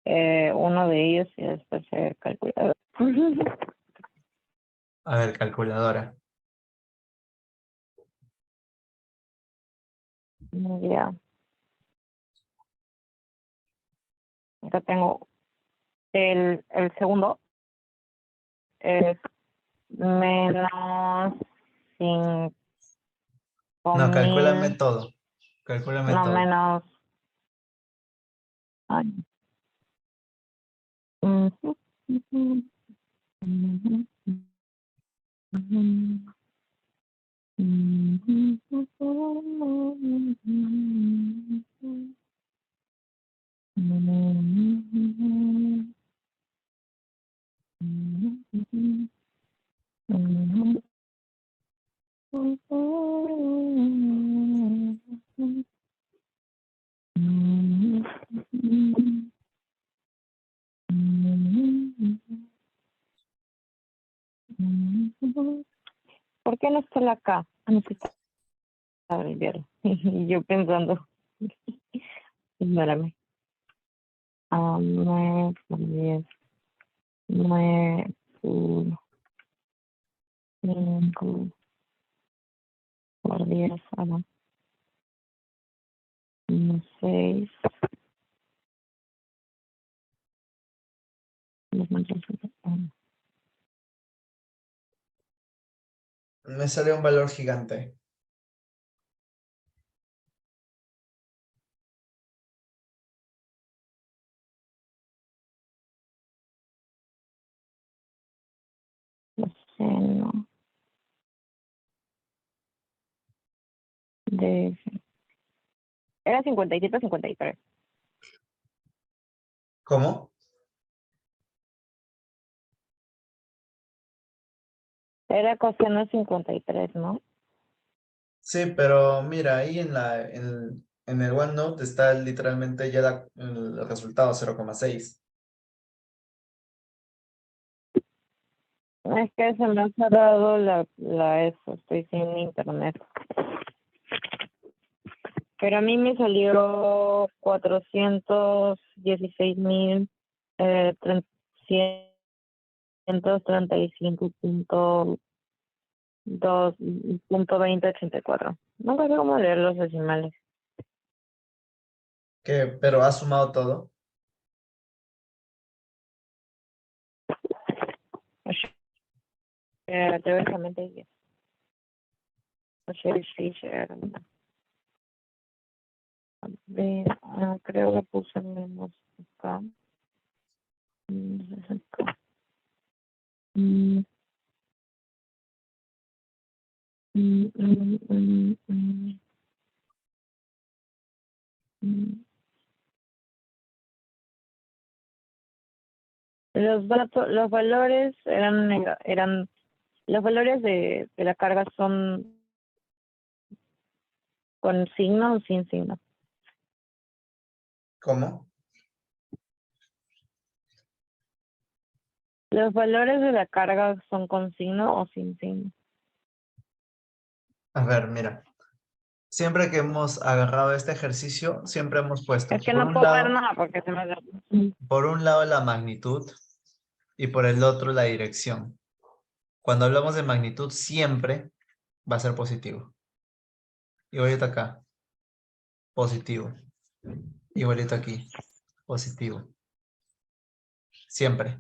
uno de ellos y después se calcula. A ver, calculadora. Ya, acá tengo el segundo es menos 5 No, calcúlame mil, todo. Calcúlame no todo. menos, ay, ujú, ujú, ujú, ujú, ¿por qué no está la K? Ah, no, sí está el viernes. Y yo pensando, espérame. 9 por 10, 9 por 5 por 10, no, 6, Me sale un valor gigante. seno de... Era 57 o 53. ¿Cómo? Era coseno 53, ¿no? Sí, pero mira, ahí en el OneNote está literalmente ya el resultado 0,6. Es que se me ha cerrado la eso, estoy sin internet. Pero a mí me salió 416.335.2.2084. Nunca sé cómo leer los decimales. Pero has sumado todo. Teóricamente sí. A ver, creo que puse menos acá. Acá. Mm, mm, mm, mm, mm, mm. Los valores los valores de la carga son con signo o sin signo. ¿Cómo? Los valores de la carga son con signo o sin signo. A ver, mira. Siempre que hemos agarrado este ejercicio, siempre hemos puesto Es que no puedo ver nada porque se me da. por un lado la magnitud y por el otro la dirección. Cuando hablamos de magnitud, siempre va a ser positivo. Igualito acá, positivo. Igualito aquí, positivo. Siempre.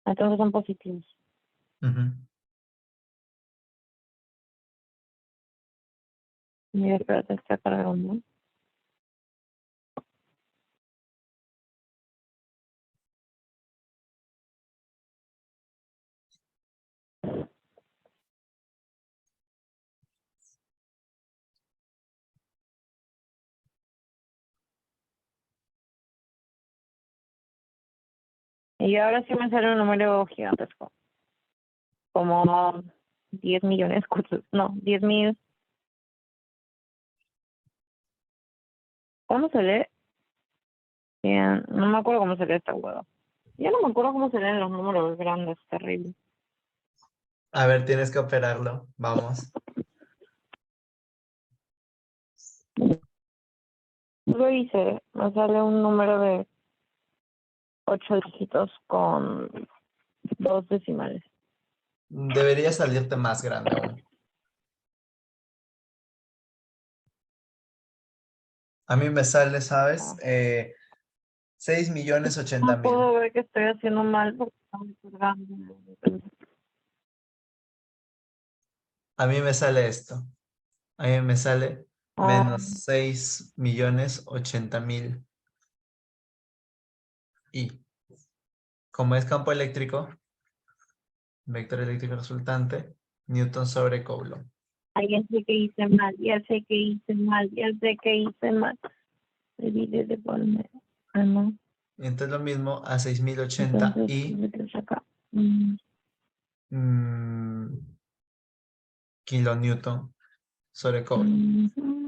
Entonces son positivos. Ujú. Mira, espérate, está cargando. Y ahora sí me sale un número gigantesco. Como 10 millones, no, 10.000. ¿Cómo se lee? Bien, no me acuerdo cómo se lee esta hueá. Yo no me acuerdo cómo se leen los números grandes, terrible. A ver, tienes que operarlo. Vamos. Lo hice, me sale un número de 8 dígitos con 2 decimales. Debería salirte más grande aún. A mí me sale, ¿sabes? No, 6.080.000. puedo ver que estoy haciendo mal porque está muy cargando. A mí me sale esto. A mí me sale Ah, menos 6.080.000. Y como es campo eléctrico, vector eléctrico resultante, Newton sobre Coulomb. ya sé que hice mal, ya sé que hice mal, ya sé que hice mal. Divide de poner. Ah, no. Y entonces lo mismo a 6.080 Entonces, y ¿qué te saca? mm, kilonewton sobre Coulomb. Ujú.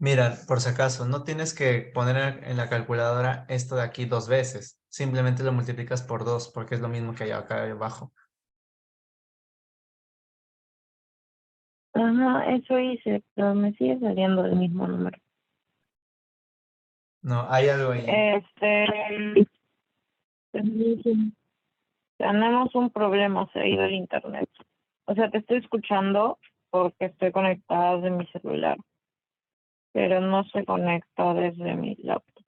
Mira, por si acaso, no tienes que poner en la calculadora esto de aquí 2 veces. Simplemente lo multiplicas por 2 porque es lo mismo que hay acá abajo. Ajá, eso hice, pero me sigue saliendo el mismo número. No, hay algo ahí. Tenemos un problema, se ha ido el internet. O sea, te estoy escuchando porque estoy conectada desde mi celular, pero no se conecta desde mi laptop.